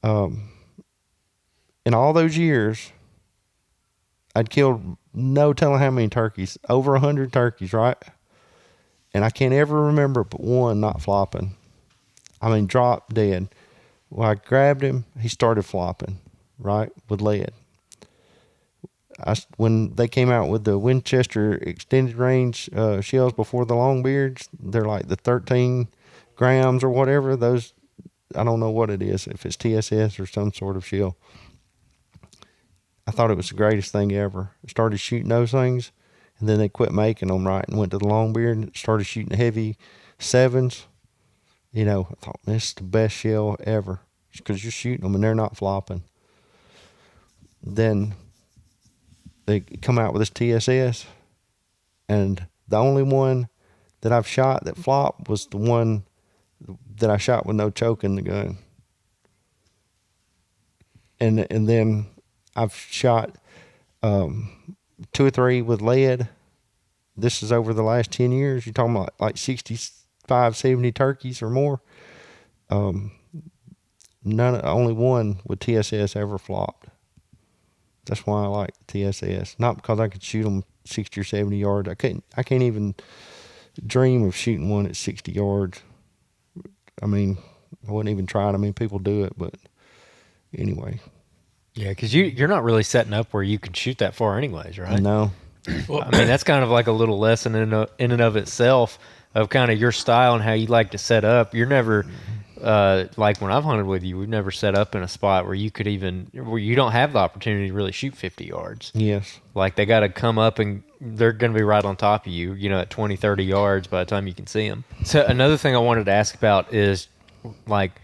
in all those years, I'd killed no telling how many turkeys, over 100 turkeys, right? And I can't ever remember but one not flopping. I mean, drop dead. When I grabbed him, he started flopping, right, with lead. When they came out with the Winchester extended range shells before the Longbeards, they're like the 13 grams or whatever. Those, I don't know what it is, if it's TSS or some sort of shell. I thought it was the greatest thing ever. I started shooting those things, and then they quit making them, right, and went to the Longbeard and started shooting heavy 7s. I thought, this is the best shell ever, because you're shooting them and they're not flopping. Then they come out with this TSS, and the only one that I've shot that flopped was the one that I shot with no choke in the gun. And then I've shot 2 or 3 with lead. This is over the last 10 years. You're talking about like 65, 70 turkeys or more. Only one with TSS ever flopped. That's why I like TSS. Not because I could shoot them 60 or 70 yards. I can't even dream of shooting one at 60 yards. I mean, I wouldn't even try it. I mean, people do it, but anyway. Yeah, because you're not really setting up where you can shoot that far anyways, right? No. Well, I mean, that's kind of like a little lesson in and of itself of kind of your style and how you like to set up. You're never like when I've hunted with you, we've never set up in a spot where where you don't have the opportunity to really shoot 50 yards. Yes. Like they got to come up and they're going to be right on top of you, at 20, 30 yards by the time you can see them. So another thing I wanted to ask about is like,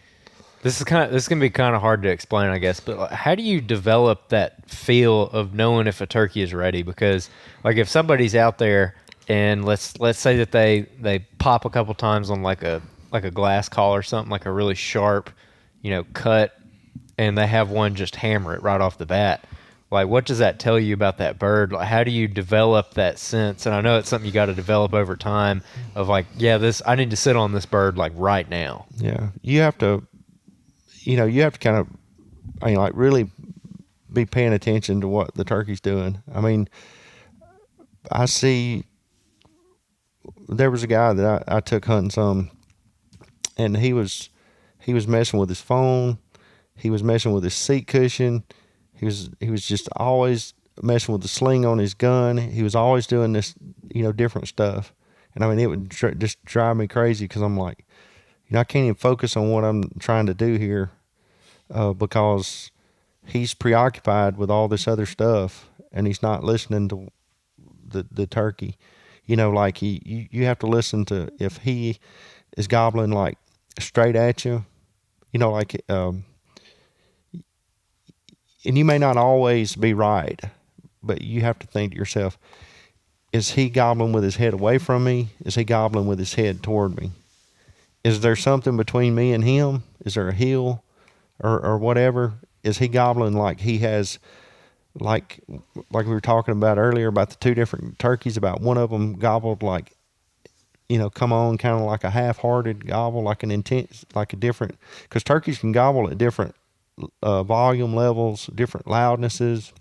this is going to be kind of hard to explain, I guess, but like, how do you develop that feel of knowing if a turkey is ready? Because like if somebody's out there and let's say that they pop a couple times on like a glass call or something, like a really sharp, cut, and they have one just hammer it right off the bat. Like, what does that tell you about that bird? Like, how do you develop that sense? And I know it's something you got to develop over time of like, yeah, I need to sit on this bird like right now. Yeah. You have to kind of, like really be paying attention to what the turkey's doing. I mean, I see there was a guy that I took hunting some, and he was messing with his phone. He was messing with his seat cushion. He was just always messing with the sling on his gun. He was always doing this, different stuff. And I mean, it would just drive me crazy because I'm like, I can't even focus on what I'm trying to do here because he's preoccupied with all this other stuff and he's not listening to the turkey. Like you have to listen to if he is gobbling like straight at you, like and you may not always be right, but you have to think to yourself, is he gobbling with his head away from me? Is he gobbling with his head toward me? Is there something between me and him? Is there a hill or whatever? Is he gobbling like he has, like we were talking about earlier about the two different turkeys, about one of them gobbled like, come on, kind of like a half-hearted gobble, like an intense, like a different, because turkeys can gobble at different volume levels, different loudnesses,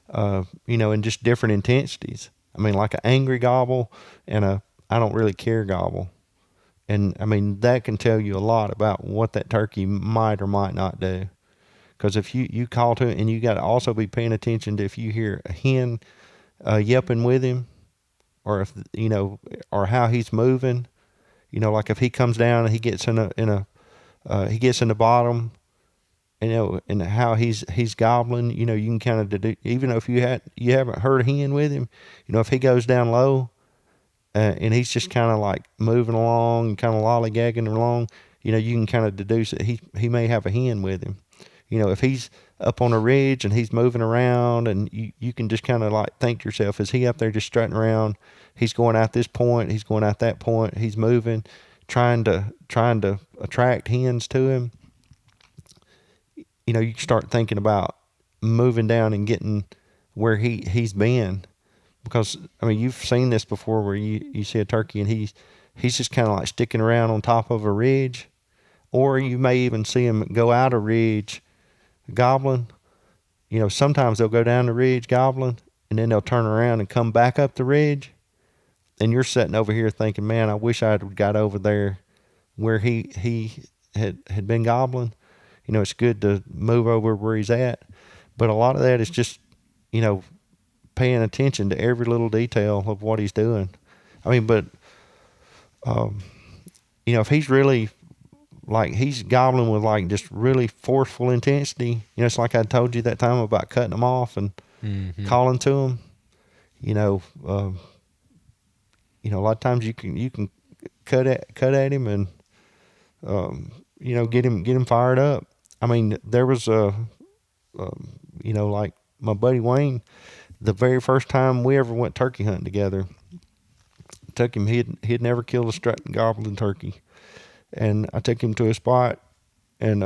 and just different intensities. I mean, like an angry gobble and a I don't really care gobble. And I mean, that can tell you a lot about what that turkey might or might not do. Because if you call to it, and you got to also be paying attention to if you hear a hen yelping with him, or if or how he's moving. Like if he comes down and he gets he gets in the bottom, and how he's gobbling. You can kind of deduce, even if you haven't heard a hen with him. If he goes down low, and he's just kind of like moving along, kind of lollygagging along, you can kind of deduce that he may have a hen with him. If he's up on a ridge and he's moving around, and you can just kind of like think to yourself, is he up there just strutting around? He's going out this point, he's going out that point, he's moving, trying to attract hens to him. You start thinking about moving down and getting where he's been. Because, I mean, you've seen this before where you see a turkey and he's just kind of like sticking around on top of a ridge. Or you may even see him go out a ridge gobbling. Sometimes they'll go down the ridge gobbling, and then they'll turn around and come back up the ridge. And you're sitting over here thinking, man, I wish I had got over there where he had been gobbling. It's good to move over where he's at. But a lot of that is just, paying attention to every little detail of what he's doing. I mean, but, if he's really, like, he's gobbling with, like, just really forceful intensity, it's like I told you that time about cutting him off and calling to him, a lot of times you can cut at him and, get him fired up. I mean, there was like my buddy Wayne, the very first time we ever went turkey hunting together, took him, he'd never killed a strutting gobbling turkey. And I took him to a spot, and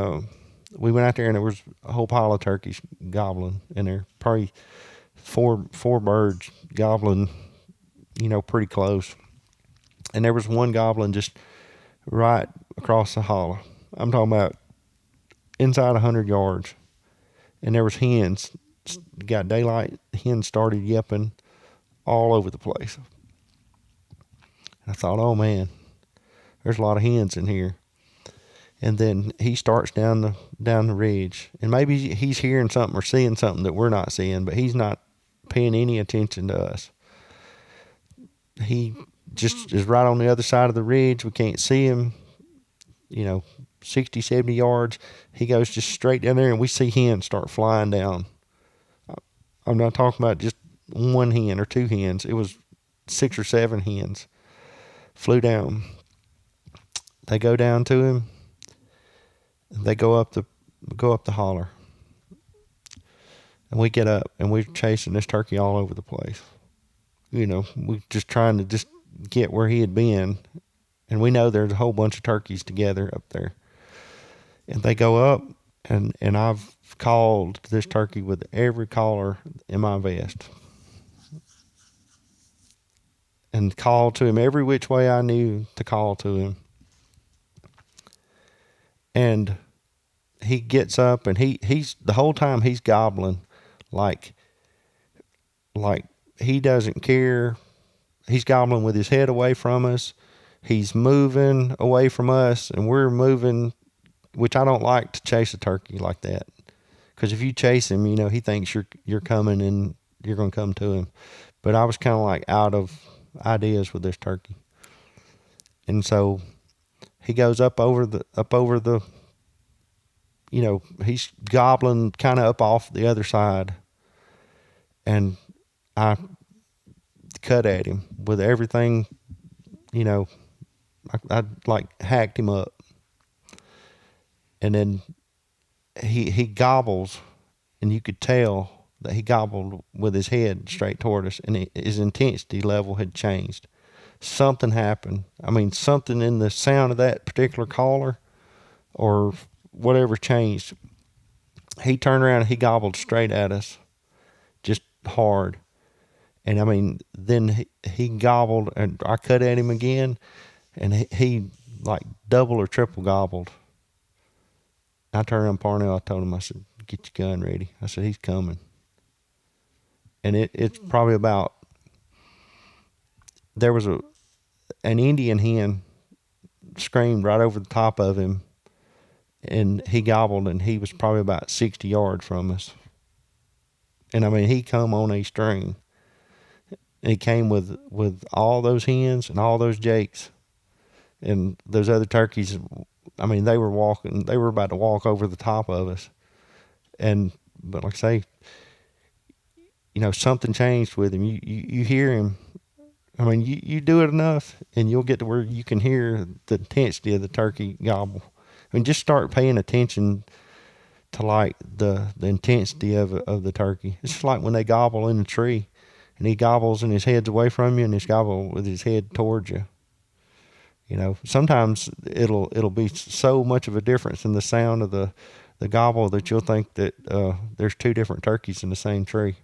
we went out there, and there was a whole pile of turkeys gobbling in there, probably four birds gobbling, pretty close. And there was one gobbling just right across the hollow. I'm talking about inside 100 yards. And there was hens. Got daylight, hens started yelping all over the place. And I thought, oh man, there's a lot of hens in here. And then he starts down the ridge. And maybe he's hearing something or seeing something that we're not seeing, but he's not paying any attention to us. He just is right on the other side of the ridge. We can't see him. 60, 70 yards. He goes just straight down there, and we see hens start flying down. I'm not talking about just one hen or two hens. It was 6 or 7 hens flew down. They go down to him. They go up the holler, and we get up and we're chasing this turkey all over the place. We just trying to just get where he had been, and we know there's a whole bunch of turkeys together up there. And they go up, and I've called this turkey with every collar in my vest, and called to him every which way I knew to call to him. And he gets up, and he's the whole time he's gobbling like he doesn't care. He's gobbling with his head away from us. He's moving away from us, and we're moving, which I don't like to chase a turkey like that, because if you chase him, he thinks you're coming and you're going to come to him. But I was kind of like out of ideas with this turkey, and so he goes up over the he's gobbling kind of up off the other side, and I cut at him with everything. I like hacked him up, and then he gobbles, and you could tell that he gobbled with his head straight toward us, and his intensity level had changed. Something happened. Something in the sound of that particular caller or whatever changed. He turned around and he gobbled straight at us, just hard. And then he gobbled, and I cut at him again, and he like double or triple gobbled. I turned on Parnell. I told him, I said, "Get your gun ready." I said, "He's coming." And it's probably about, there was an Indian hen screamed right over the top of him, and he gobbled, and he was probably about 60 yards from us. And he come on a string. And he came with all those hens and all those jakes, and those other turkeys. They were about to walk over the top of us. But like I say, something changed with him. You hear him. You do it enough, and you'll get to where you can hear the intensity of the turkey gobble. Just start paying attention to like the intensity of the turkey. It's just like when they gobble in a tree, and he gobbles and his head's away from you, and he's gobble with his head towards you. Sometimes it'll be so much of a difference in the sound of the gobble that you'll think that there's 2 different turkeys in the same tree.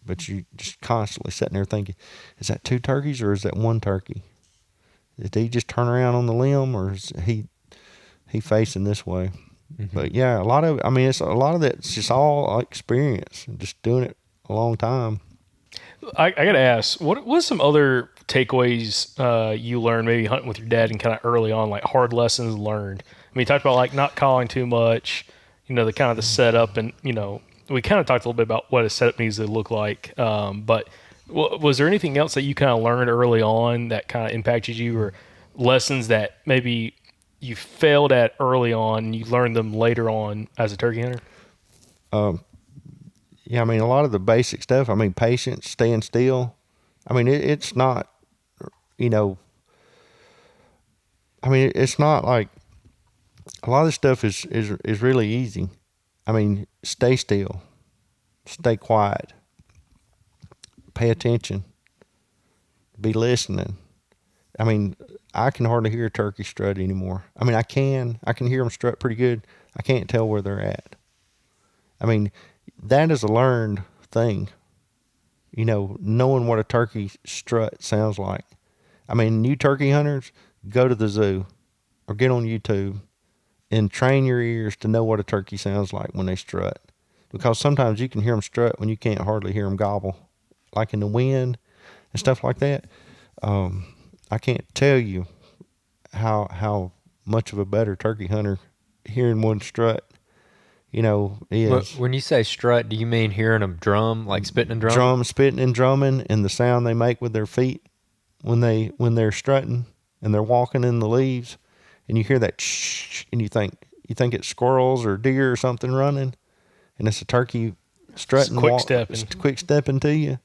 But you just constantly sitting there thinking, is that 2 turkeys or is that 1 turkey? Did he just turn around on the limb, or is he facing this way? Mm-hmm. But yeah, a lot of it's just all experience and just doing it a long time. I got to ask, what was some other takeaways you learned maybe hunting with your dad and kind of early on, like hard lessons learned? You talked about like not calling too much, the kind of the setup, and we kind of talked a little bit about what a setup needs to look like. But was there anything else that you kind of learned early on that kind of impacted you, or lessons that maybe you failed at early on and you learned them later on as a turkey hunter? Yeah, a lot of the basic stuff. Patience, staying still. It's not, it's not like, a lot of this stuff is really easy. Stay still, stay quiet, pay attention, be listening. I can hardly hear a turkey strut anymore. I can hear them strut pretty good. I can't tell where they're at. That is a learned thing, knowing what a turkey strut sounds like. You turkey hunters, go to the zoo or get on YouTube and train your ears to know what a turkey sounds like when they strut. Because sometimes you can hear them strut when you can't hardly hear them gobble, like in the wind and stuff like that. I can't tell you how much of a better turkey hunter hearing one strut, is. When you say strut, do you mean hearing them drum, like spitting and drumming? Spitting and drumming, and the sound they make with their feet when they're strutting. and they're walking in the leaves, and you hear that shh, and you think it's squirrels or deer or something running, and it's a turkey strutting, quick stepping to you.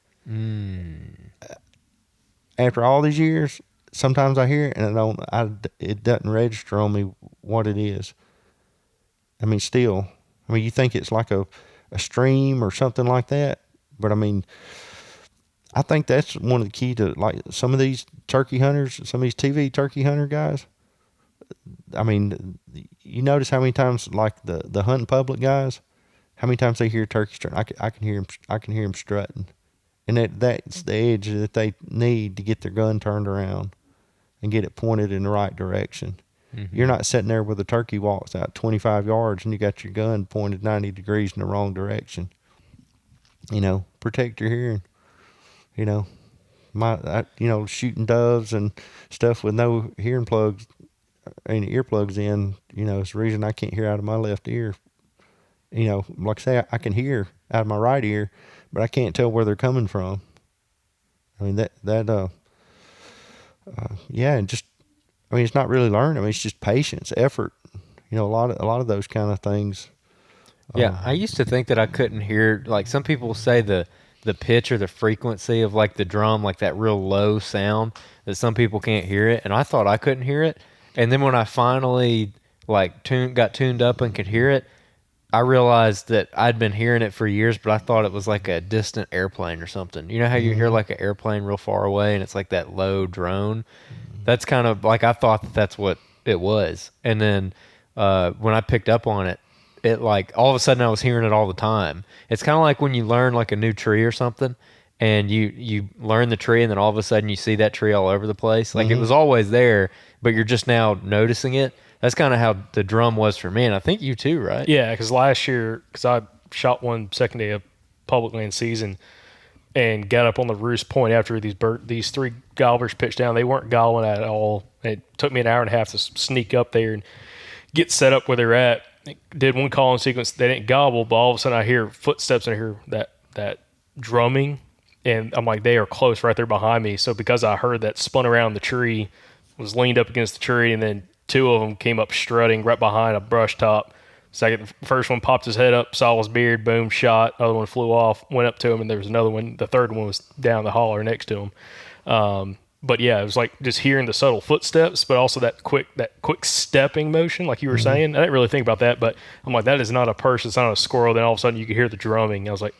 After all these years, sometimes I hear it and it doesn't register on me what it is. I mean, still, you think it's like a stream or something like that, but I think that's one of the key to, like, some of these turkey hunters, some of these TV turkey hunter guys. You notice how many times, like the hunting public guys, how many times they hear turkey strutting. I can hear them strutting, and that's the edge that they need to get their gun turned around and get it pointed in the right direction. Mm-hmm. You're not sitting there with a turkey walks out 25 yards and you got your gun pointed 90 degrees in the wrong direction. Protect your hearing. Shooting doves and stuff with no hearing plugs and earplugs in, it's the reason I can't hear out of my left ear. Like I say, I can hear out of my right ear, but I can't tell where they're coming from. And it's not really learning. It's just patience, effort. A lot of those kind of things. Yeah, I used to think that I couldn't hear, like some people say the pitch or the frequency of like the drum, like that real low sound, that some people can't hear it, and I thought I couldn't hear it. And then when I finally got tuned up and could hear it, I realized that I'd been hearing it for years, but I thought it was like a distant airplane or something. You know how you hear like an airplane real far away and it's like that low drone? That's kind of like, I thought that's what it was. And then when I picked up on it, like all of a sudden I was hearing it all the time. It's kind of like when you learn like a new tree or something, and you learn the tree and then all of a sudden you see that tree all over the place. Like it was always there, but you're just now noticing it. That's kind of how the drum was for me, and I think you too, right? Yeah, because last year, I shot one second day of public land season and got up on the roost point after these three gobblers pitched down. They weren't gobbling at all. It took me an hour and a half to sneak up there and get set up where they're at. Did one call in sequence. They didn't gobble, but all of a sudden I hear footsteps and I hear that drumming, and I'm like, they are close right there behind me. So because I heard that, spun around the tree, was leaned up against the tree, and then two of them came up strutting right behind a brush top. First one popped his head up, saw his beard, boom, shot. Other one flew off, went up to him, and there was another one. The third one was down the holler next to him. But yeah, it was like just hearing the subtle footsteps, but also that quick stepping motion, like you were saying. I didn't really think about that, but I'm like, that is not a person, it's not a squirrel. Then all of a sudden you could hear the drumming. I was like,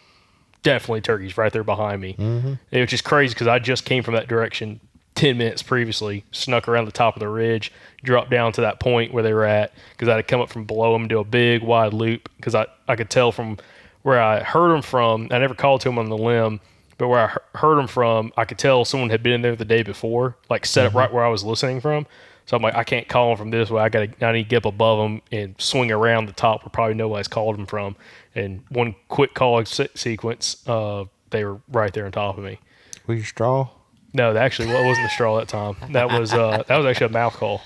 definitely turkeys right there behind me. Which is crazy because I just came from that direction 10 minutes previously, snuck around the top of the ridge, dropped down to that point where they were at, because I had come up from below them, do a big wide loop, because I could tell from where I heard them from. I never called to them on the limb, but where I heard them from, I could tell someone had been in there the day before, like set up right where I was listening from. So I'm like, I can't call them from this way. I need to get up above them and swing around the top where probably nobody's called them from. And one quick call sequence, they were right there on top of me. Were you straw? No, actually, it wasn't a straw that time. That was actually a mouth call,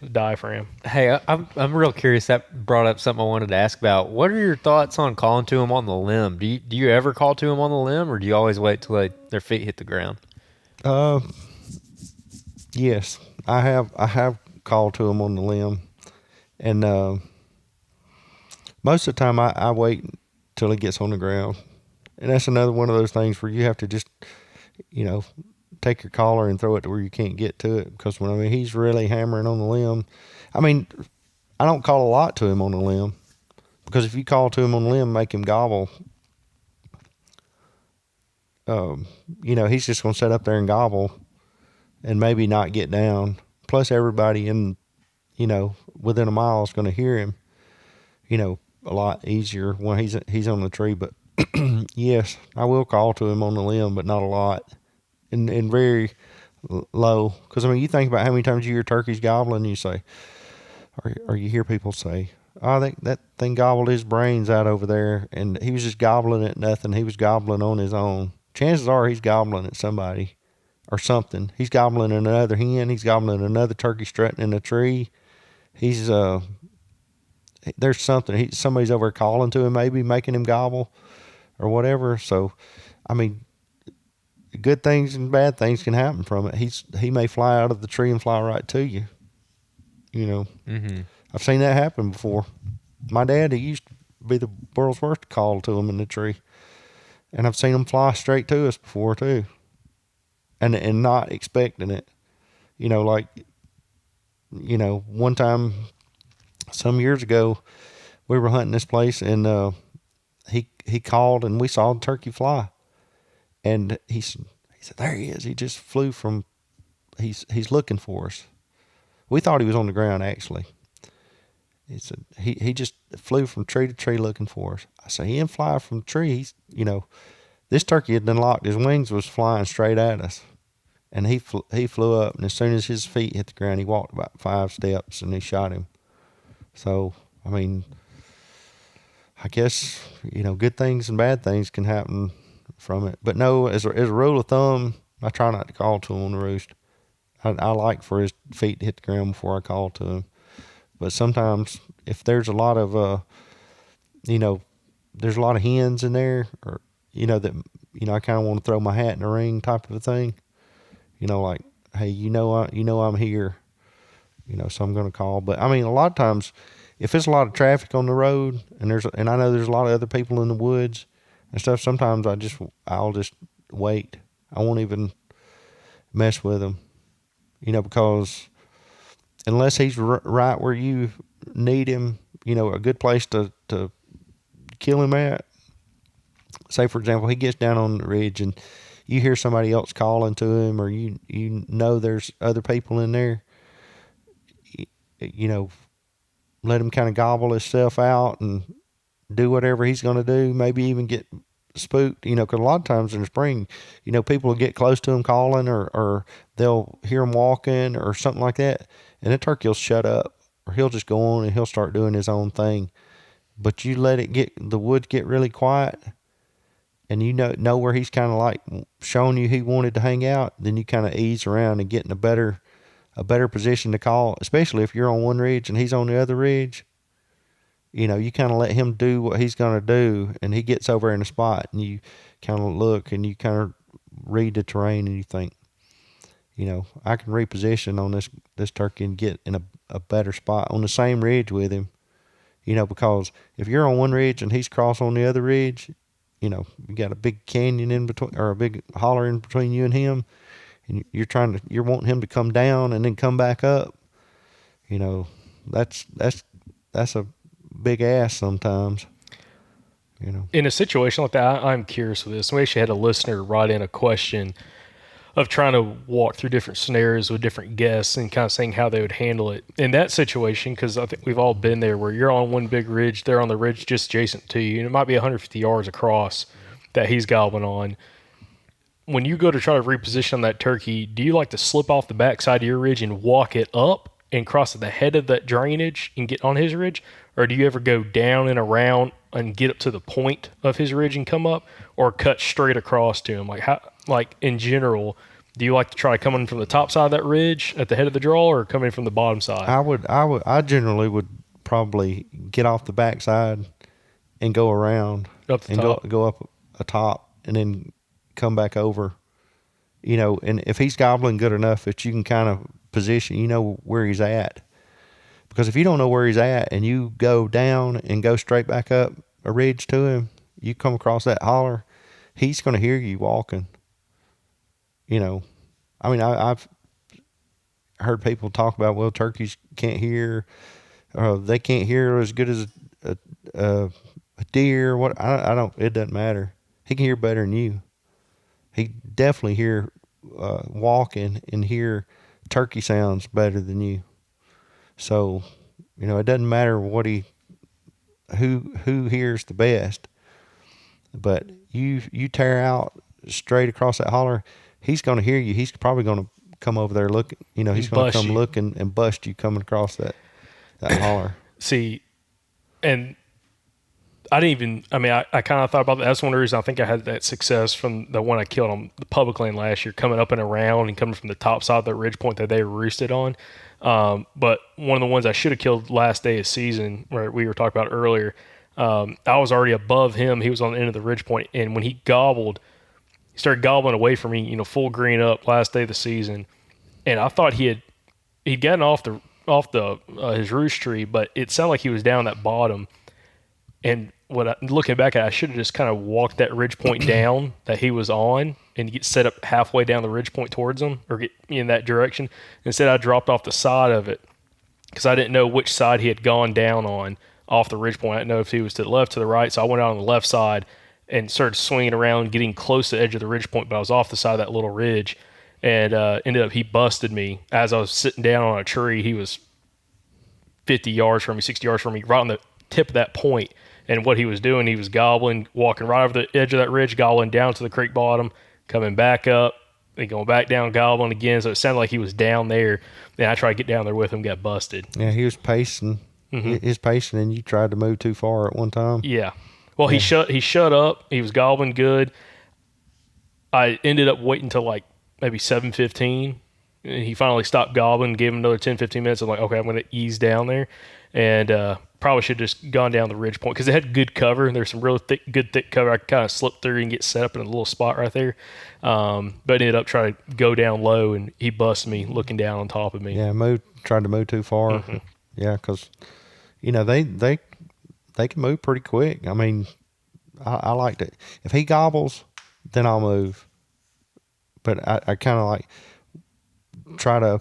diaphragm. Hey, I'm real curious. That brought up something I wanted to ask about. What are your thoughts on calling to them on the limb? Do you ever call to them on the limb, or do you always wait till their feet hit the ground? Yes, I have called to them on the limb, and most of the time I wait till it gets on the ground, and that's another one of those things where you have to just, take your collar and throw it to where you can't get to it, because when he's really hammering on the limb, I don't call a lot to him on the limb, because if you call to him on the limb, make him gobble, he's just going to sit up there and gobble and maybe not get down. Plus everybody within a mile is going to hear him, a lot easier when he's on the tree. But yes, I will call to him on the limb, but not a lot. And very low, because you think about how many times you hear turkeys gobbling, and you say, or you hear people say, "Oh, that thing gobbled his brains out over there, and he was just gobbling at nothing. He was gobbling on his own." Chances are he's gobbling at somebody or something. He's gobbling at another hen. He's gobbling at another turkey strutting in a tree. He's there's something. Somebody's over calling to him, maybe making him gobble or whatever. So, good things and bad things can happen from it. He may fly out of the tree and fly right to you. You know, I've seen that happen before. My dad, he used to be the world's worst call to him in the tree, and I've seen him fly straight to us before too, and not expecting it. You know, like, you know, one time some years ago, we were hunting this place, and he called, and we saw the turkey fly, and he said, there he is. He just flew from. He's looking for us. We thought he was on the ground, actually. He said he just flew from tree to tree looking for us. I said, he didn't fly from trees. You know, this turkey had been locked. His wings was flying straight at us. And he flew up, and as soon as his feet hit the ground, he walked about 5 steps, and he shot him. So, I mean, I guess, you know, good things and bad things can happen from it. But no, as a rule of thumb, I try not to call to him on the roost. I like for his feet to hit the ground before I call to him. But sometimes if there's a lot of, you know, there's a lot of hens in there, or, you know, that, you know, I kind of want to throw my hat in the ring type of a thing. You know, like, hey, you know I'm here, you know, so I'm going to call. But I mean, a lot of times if there's a lot of traffic on the road, and I know there's a lot of other people in the woods and stuff, sometimes I'll just wait. I won't even mess with him, you know, because unless he's right where you need him, you know, a good place to kill him at. Say, for example, he gets down on the ridge and you hear somebody else calling to him, or you know there's other people in there, you know, let him kind of gobble himself out and do whatever he's going to do, maybe even get spooked, you know, because a lot of times in the spring, you know, people will get close to him calling, or they'll hear him walking or something like that, and the turkey will shut up, or he'll just go on and he'll start doing his own thing. But you let the woods get really quiet, and you know where he's kind of like showing you he wanted to hang out, then you kind of ease around and get in a better position to call, especially if you're on one ridge and he's on the other ridge. You know, you kind of let him do what he's going to do, and he gets over in a spot, and you kind of look and you kind of read the terrain, and you think, you know, I can reposition on this turkey and get in a better spot on the same ridge with him. You know, because if you're on one ridge and he's cross on the other ridge, you know, you got a big canyon in between, or a big holler in between you and him, and you're wanting him to come down and then come back up. You know, that's a big ass sometimes. You know, in a situation like that, I'm curious with this. We actually had a listener write in a question of trying to walk through different scenarios with different guests and kind of saying how they would handle it in that situation, because I think we've all been there where you're on one big ridge, they're on the ridge just adjacent to you, and it might be 150 yards across that he's gobbling on. When you go to try to reposition that turkey, do you like to slip off the backside of your ridge and walk it up and cross at the head of that drainage and get on his ridge? Or do you ever go down and around and get up to the point of his ridge and come up, or cut straight across to him? Like in general, do you like to try coming from the top side of that ridge at the head of the draw, or coming from the bottom side? I generally would probably get off the backside and go around Up the and top. go up a top and then come back over. You know, and if he's gobbling good enough that you can kind of position, you know where he's at. Because if you don't know where he's at and you go down and go straight back up a ridge to him, you come across that holler, he's going to hear you walking. You know, I mean, I've heard people talk about, well, turkeys can't hear, they can't hear as good as a deer. What I don't. It doesn't matter. He can hear better than you. He definitely hear walking and hear turkey sounds better than you. So, you know, it doesn't matter who hears the best. But you tear out straight across that holler, he's going to hear you. He's probably going to come over there looking. You know, he's going to come look and bust you coming across that holler. See, and I kind of thought about that. That's one of the reasons I think I had that success from the one I killed on the public land last year, coming up and around and coming from the top side of the ridge point that they roosted on. But one of the ones I should have killed last day of season, where we were talking about earlier, I was already above him. He was on the end of the ridge point, and when he gobbled, He started gobbling away from me, full green up last day of the season. And I thought he'd gotten off the his roost tree, but it sounded like he was down that bottom. And looking back at it, I should have just kind of walked that ridge point down that he was on and get set up halfway down the ridge point towards him or get in that direction. Instead, I dropped off the side of it because I didn't know which side he had gone down on off the ridge point. I didn't know if he was to the left, to the right. So I went out on the left side and started swinging around, getting close to the edge of the ridge point, but I was off the side of that little ridge. And ended up, he busted me as I was sitting down on a tree. He was 50 yards from me, 60 yards from me, right on the tip of that point. And what he was doing, he was gobbling, walking right over the edge of that ridge, gobbling down to the creek bottom, coming back up, and going back down, gobbling again. So it sounded like he was down there. And I tried to get down there with him, got busted. Yeah, he was pacing. Mm-hmm. He's pacing, and you tried to move too far at one time. Yeah. Well, he shut up. He was gobbling good. I ended up waiting till like maybe 7:15. And he finally stopped gobbling, gave him another 10, 15 minutes. I'm like, okay, I'm going to ease down there. And probably should have just gone down the ridge point because it had good cover. There's some real good thick cover. I could kind of slip through and get set up in a little spot right there. But ended up trying to go down low, and he busted me looking down on top of me. Yeah, tried to move too far. Mm-hmm. Yeah, because, they can move pretty quick. I mean, I like to. If he gobbles, then I'll move. But I kind of like try to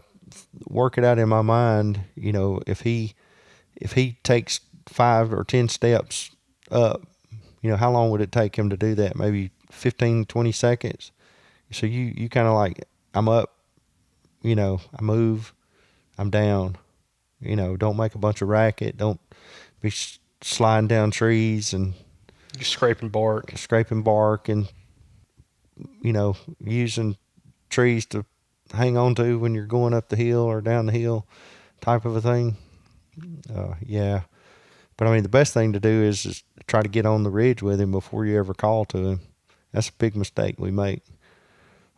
work it out in my mind. If he takes 5 or 10 steps up, how long would it take him to do that? Maybe 15, 20 seconds. So you kind of like, I'm up, I move, I'm down. Don't make a bunch of racket. Don't be sliding down trees and just scraping bark and, using trees to hang on to when you're going up the hill or down the hill type of a thing. Yeah. But I mean, the best thing to do is try to get on the ridge with him before you ever call to him. That's a big mistake we make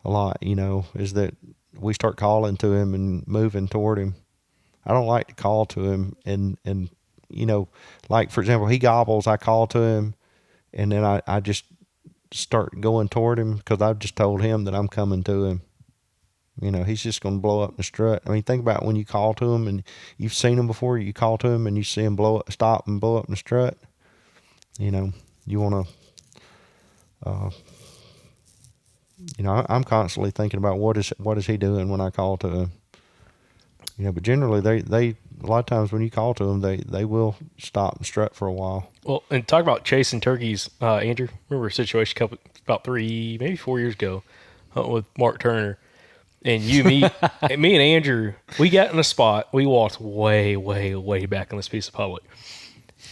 a lot, is that we start calling to him and moving toward him. I don't like to call to him and like, for example, he gobbles, I call to him, and then I just start going toward him because I've just told him that I'm coming to him. He's just going to blow up in the strut. I mean, think about when you call to him and you've seen him before, you call to him and you see him stop and blow up in the strut. You want to, I'm constantly thinking about what is he doing when I call to him. But generally they a lot of times when you call to them, they will stop and strut for a while. Well, and talk about chasing turkeys, Andrew. Remember a situation about 3, maybe 4 years ago, with Mark Turner, and me and Andrew. We got in a spot. We walked way, way, way back in this piece of public,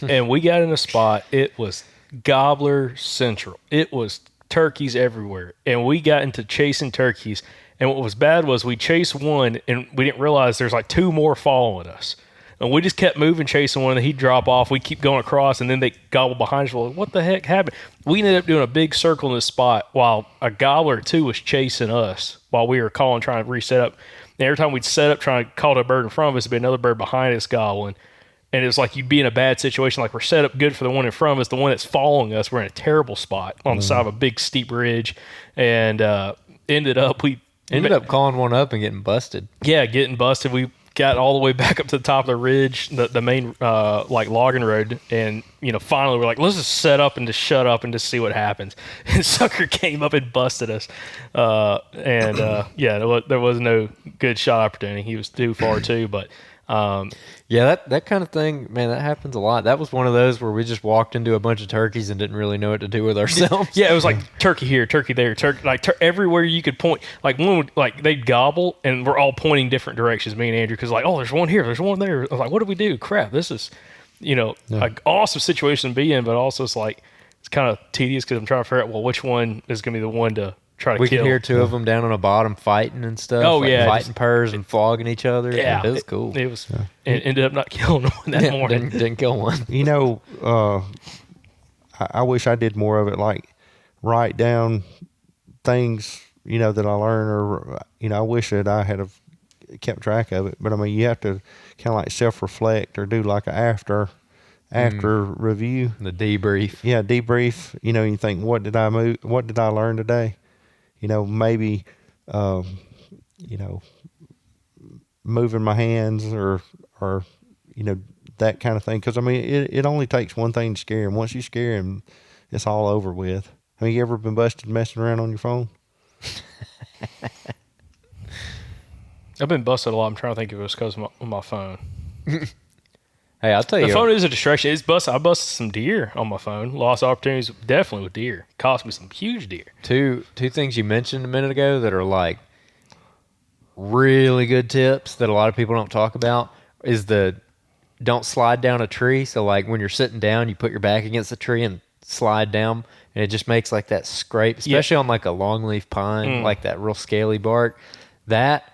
and we got in a spot. It was gobbler central. It was turkeys everywhere, and we got into chasing turkeys. And what was bad was we chased one, and we didn't realize there's like 2 more following us. And we just kept moving, chasing one, and he'd drop off. We keep going across, and then they gobble behind us. We're like, what the heck happened? We ended up doing a big circle in this spot while a gobbler, too, was chasing us while we were calling, trying to reset up. And every time we'd set up, trying to call to a bird in front of us, there'd be another bird behind us gobbling. And it was like you'd be in a bad situation. Like we're set up good for the one in front of us. The one that's following us, we're in a terrible spot on the side of a big, steep ridge. And ended up calling one up and getting busted. Yeah, getting busted. We got all the way back up to the top of the ridge, the main like logging road, and finally we're like, let's just set up and just shut up and just see what happens. And sucker came up and busted us, there was no good shot opportunity. He was too far too, but yeah, that kind of thing, man, that happens a lot. That was one of those where we just walked into a bunch of turkeys and didn't really know what to do with ourselves. Yeah, it was like turkey here, turkey there, everywhere you could point. Like one would, like they'd gobble, and we're all pointing different directions. Me and Andrew, because like, oh, there's one here, there's one there. I was like, what do we do? Crap, this is, like awesome situation to be in, but also it's like it's kind of tedious because I'm trying to figure out which one is going to be the one to try to we kill. could hear 2 of them down on the bottom fighting and stuff. Oh, like yeah. Fighting purs and flogging each other. Yeah. It was cool. It was, and ended up not killing one that morning. Didn't kill one. I wish I did more of it, like write down things, that I learned, or, I wish that I had have kept track of it. But I mean, you have to kind of like self-reflect or do like an after review. The debrief. Yeah, debrief. You think, what did I learn today? maybe, moving my hands or that kind of thing. Because I mean, it only takes one thing to scare him. Once you scare him, it's all over with. Have you ever been busted messing around on your phone? I've been busted a lot. I'm trying to think if it was because of my phone. Hey, I'll tell you. The phone is a distraction. It's busted. I busted some deer on my phone. Lost opportunities, definitely with deer. Cost me some huge deer. Two things you mentioned a minute ago that are like really good tips that a lot of people don't talk about is don't slide down a tree. So like when you're sitting down, you put your back against the tree and slide down, and it just makes like that scrape, especially on like a longleaf pine, like that real scaly bark. That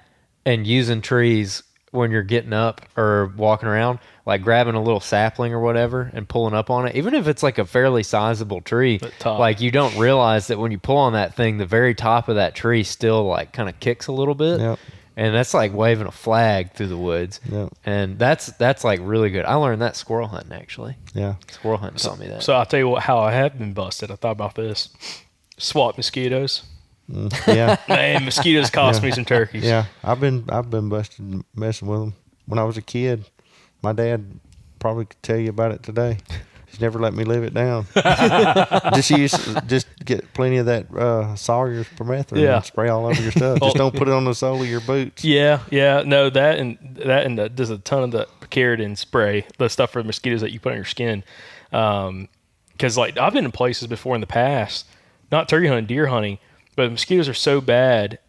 and using trees when you're getting up or walking around, like grabbing a little sapling or whatever and pulling up on it, even if it's like a fairly sizable tree, like you don't realize that when you pull on that thing, the very top of that tree still like kind of kicks a little bit. Yep. And that's like waving a flag through the woods. Yep. And that's like really good. I learned that squirrel hunting, actually. Yeah. Squirrel hunting taught me that. So I'll tell you how I have been busted. I thought about this. SWAT mosquitoes. Yeah. Man, mosquitoes cost me some turkeys. Yeah. I've been busted messing with them. When I was a kid, my dad probably could tell you about it today. He's never let me live it down. just get plenty of that Sawyer's permethrin and spray all over your stuff. Just don't put it on the sole of your boots. Yeah. No, that and there's a ton of the keratin spray, the stuff for the mosquitoes that you put on your skin. Because like I've been in places before in the past, not turkey hunting, deer hunting, but the mosquitoes are so bad.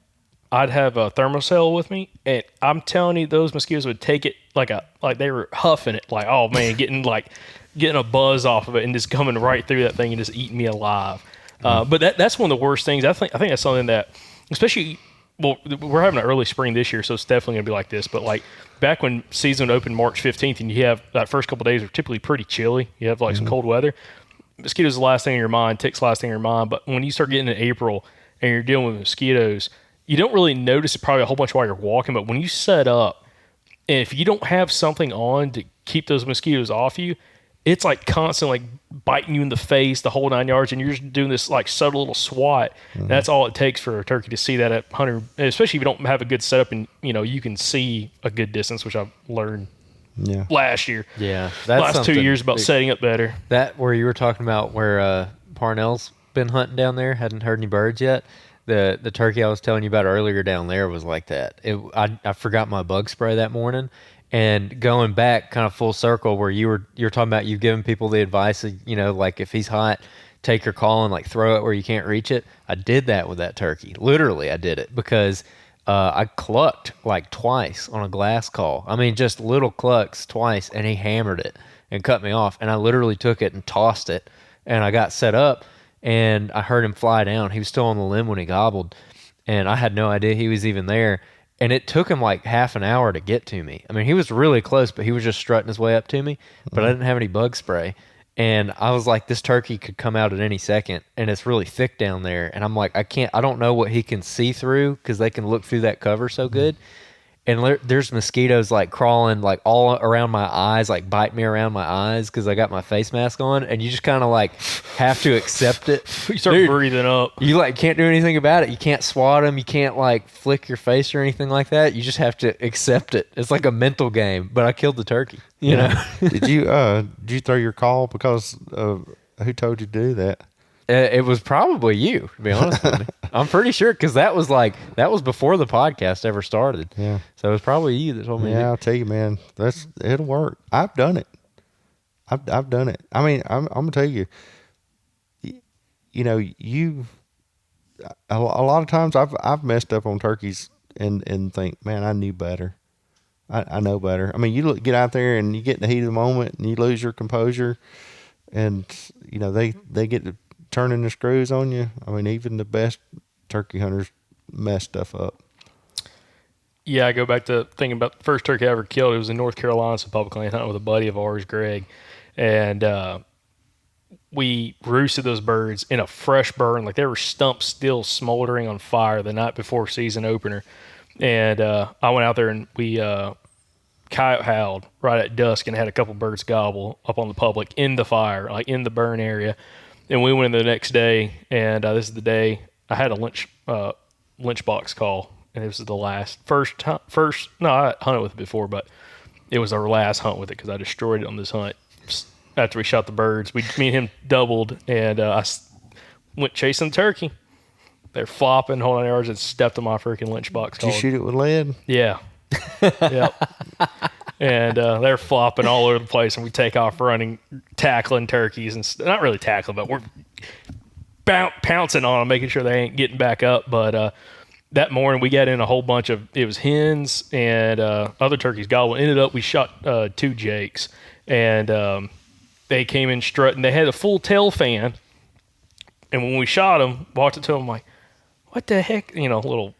I'd have a thermocell with me, and I'm telling you, those mosquitoes would take it like they were huffing it, like, oh man, getting a buzz off of it and just coming right through that thing and just eating me alive. But that's one of the worst things. I think that's something that, especially, well, we're having an early spring this year, so it's definitely gonna be like this. But like back when season opened March 15th, and you have that first couple of days are typically pretty chilly. You have like some cold weather. Mosquitoes are the last thing in your mind. Ticks the last thing in your mind. But when you start getting in April and you're dealing with mosquitoes, you don't really notice it probably a whole bunch while you're walking, but when you set up, and if you don't have something on to keep those mosquitoes off you, it's like constantly like biting you in the face the whole 9 yards, and you're just doing this like subtle little swat. That's all it takes for a turkey to see that at 100, especially if you don't have a good setup and you can see a good distance, which I've learned last year. Yeah, that's last 2 years about setting up better. That where you were talking about where Parnell's been hunting down there, hadn't heard any birds yet. The turkey I was telling you about earlier down there was like that. I forgot my bug spray that morning, and going back kind of full circle where you're talking about you've given people the advice of, like if he's hot, take your call and like throw it where you can't reach it. I did that with that turkey. Literally, I did it because I clucked like twice on a glass call. I mean, just little clucks twice, and he hammered it and cut me off. And I literally took it and tossed it, and I got set up. And I heard him fly down. He was still on the limb when he gobbled, and I had no idea he was even there. And it took him like half an hour to get to me. I mean, he was really close, but he was just strutting his way up to me. But I didn't have any bug spray. And I was like, this turkey could come out at any second, and it's really thick down there. And I'm like, I don't know what he can see through because they can look through that cover so good. And there's mosquitoes like crawling like all around my eyes, like bite me around my eyes because I got my face mask on. And you just kind of like have to accept it. You start breathing up. You like can't do anything about it. You can't swat them. You can't like flick your face or anything like that. You just have to accept it. It's like a mental game. But I killed the turkey. You know. Did you throw your call because who told you to do that? It was probably you, to be honest with me. I'm pretty sure because that was before the podcast ever started. Yeah. So it was probably you that told me. Yeah, I'll tell you, man, it'll work. I've done it. I've done it. I mean, I'm gonna tell you. A lot of times I've messed up on turkeys and think, man, I knew better. I know better. I mean, you get out there and you get in the heat of the moment and you lose your composure, and they get to turning the screws on you. I mean, even the best turkey hunters mess stuff up. Yeah, I go back to thinking about the first turkey I ever killed. It was in North Carolina, some public land hunting with a buddy of ours, Greg. And we roosted those birds in a fresh burn. Like they were stumps still smoldering on fire the night before season opener. And I went out there and we coyote howled right at dusk and had a couple birds gobble up on the public in the fire, like in the burn area. And we went in the next day, and this is the day I had a lynch box call, and it was the first. No, I hunted with it before, but it was our last hunt with it because I destroyed it on this hunt. After we shot the birds, me and him doubled, and I went chasing the turkey. They're flopping, holding yards, and stepped on my freaking lynch box Did you call. shoot it with lead? Yeah. Yep. And they're flopping all over the place, and we take off running, tackling turkeys, and not really tackling, but we're pouncing on them, making sure they ain't getting back up. But that morning we got in a whole bunch of, it was hens and other turkeys gobbling. Ended up we shot 2 jakes, and they came in strutting. They had a full tail fan, and when we shot them, walked up to them, I'm like, what the heck? You know, a little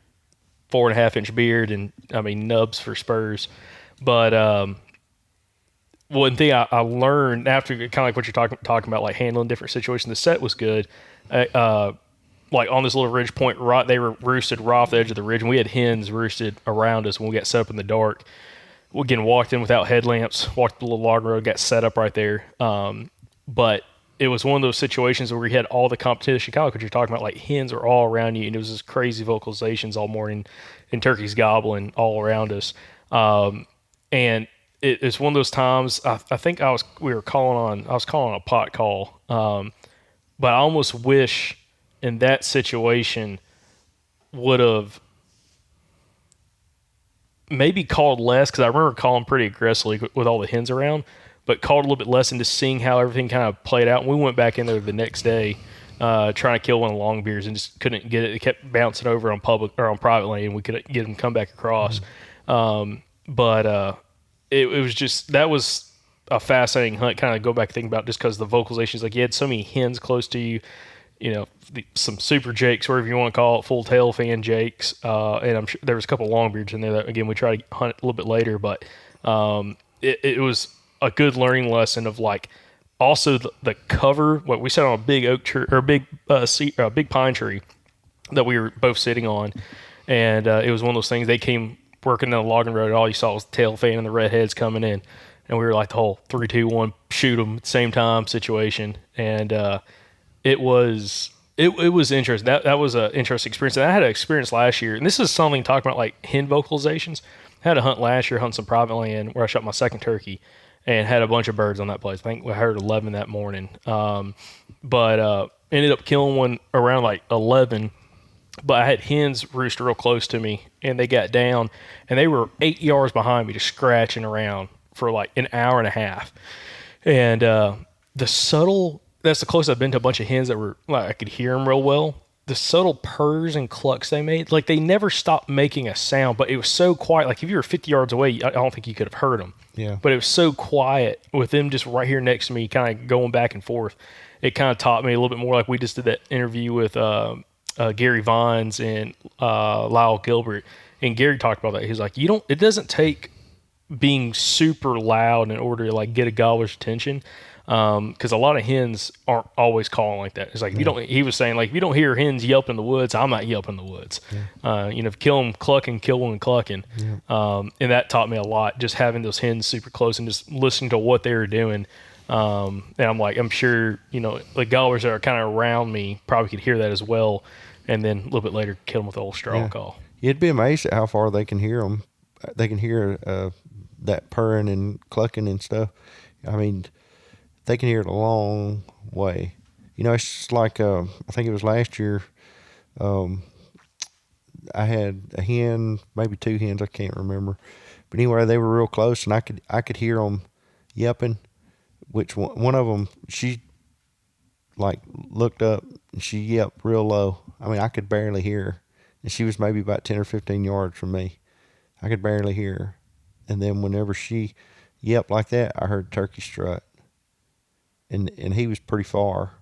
4.5-inch beard, and I mean nubs for spurs. But one thing I learned after, kind of like what you're talking about, like handling different situations, the set was good. Like on this little ridge point, right, they were roosted right off the edge of the ridge, and we had hens roosted around us when we got set up in the dark. We again walked in without headlamps, walked the little log road, got set up right there. But it was one of those situations where we had all the competition, kind of like what you're talking about, like hens are all around you, and it was this crazy vocalizations all morning, and turkeys gobbling all around us. And it's one of those times. I think I was calling a pot call, but I almost wish in that situation would have maybe called less, because I remember calling pretty aggressively with all the hens around, but called a little bit less and just seeing how everything kind of played out. And we went back in there the next day trying to kill one of the longbeards and just couldn't get it. It kept bouncing over on public or on private land, and we couldn't get them to come back across. But it was just, that was a fascinating hunt. Kind of go back and think about, just because the vocalizations, like you had so many hens close to you, you know, some super jakes, whatever you want to call it, full tail fan jakes, and I'm sure there was a couple of longbeards in there that, again, we tried to hunt a little bit later, but it was a good learning lesson of, like, also the cover. What we sat on a big oak tree, or big pine tree that we were both sitting on, and it was one of those things. They came working down the logging road, and all you saw was the tail fan and the redheads coming in, and we were like the whole 3, 2, 1, shoot them at the same time situation, and it was interesting. That was an interesting experience. And I had an experience last year, and this is something talking about, like, hen vocalizations. I had a hunt last year, hunting some private land, where I shot my second turkey and had a bunch of birds on that place. I think we heard 11 that morning. But ended up killing one around like 11. But I had hens roost real close to me, and they got down, and they were 8 yards behind me, just scratching around for like an hour and a half. And that's the closest I've been to a bunch of hens that were, like, I could hear them real well. The subtle purrs and clucks they made, like, they never stopped making a sound, but it was so quiet. Like, if you were 50 yards away, I don't think you could have heard them. Yeah. But it was so quiet with them just right here next to me, kind of going back and forth. It kind of taught me a little bit more. Like, we just did that interview with Gary Vines and Lyle Gilbert, and Gary talked about that. He's like, it doesn't take being super loud in order to, like, get a gobbler's attention. Because a lot of hens aren't always calling like that. It's like, he was saying, like, if you don't hear hens yelp in the woods, I'm not yelping in the woods. Kill them clucking, kill one clucking. And that taught me a lot, just having those hens super close and just listening to what they were doing. And I'm sure, the gobblers that are kind of around me probably could hear that as well. And then a little bit later, kill them with the old straw call. You'd be amazed at how far they can hear them. They can hear that purring and clucking and stuff. I mean, they can hear it a long way. It's just like, I think it was last year, I had a hen, maybe 2 hens, I can't remember. But anyway, they were real close, and I could hear them yelping, which one of them, she, like, looked up, and she yelped real low. I mean, I could barely hear her. And she was maybe about 10 or 15 yards from me. I could barely hear her. And then whenever she yelped like that, I heard turkey strut. And he was pretty far,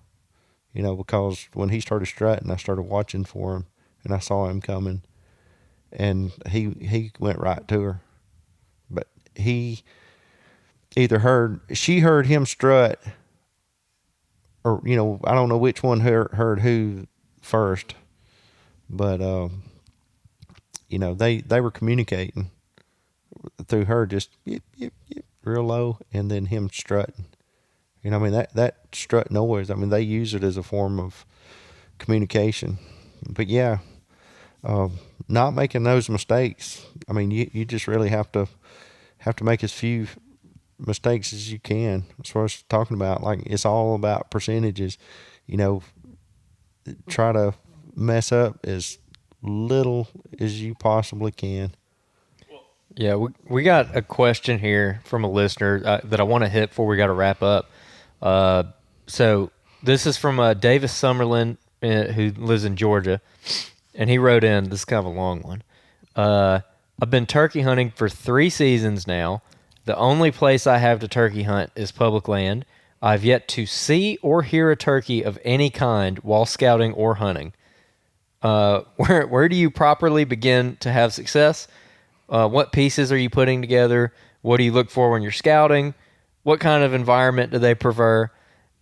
because when he started strutting, I started watching for him, and I saw him coming, and he went right to her. But he she heard him strut, or, I don't know which one heard who first, but, they were communicating through her, just yip, yip, yip, real low, and then him strutting. That strut noise, they use it as a form of communication. but yeah, not making those mistakes. I mean, you just really have to make as few mistakes as you can. As far as talking about, like, it's all about percentages. You know, try to mess up as little as you possibly can. Yeah, we got a question here from a listener that I want to hit before we got to wrap up. So this is from Davis Summerlin, who lives in Georgia, and he wrote in. This is kind of a long one. I've been turkey hunting for 3 seasons now. The only place I have to turkey hunt is public land. I've yet to see or hear a turkey of any kind while scouting or hunting. Where do you properly begin to have success? What pieces are you putting together? What do you look for when you're scouting? What kind of environment do they prefer?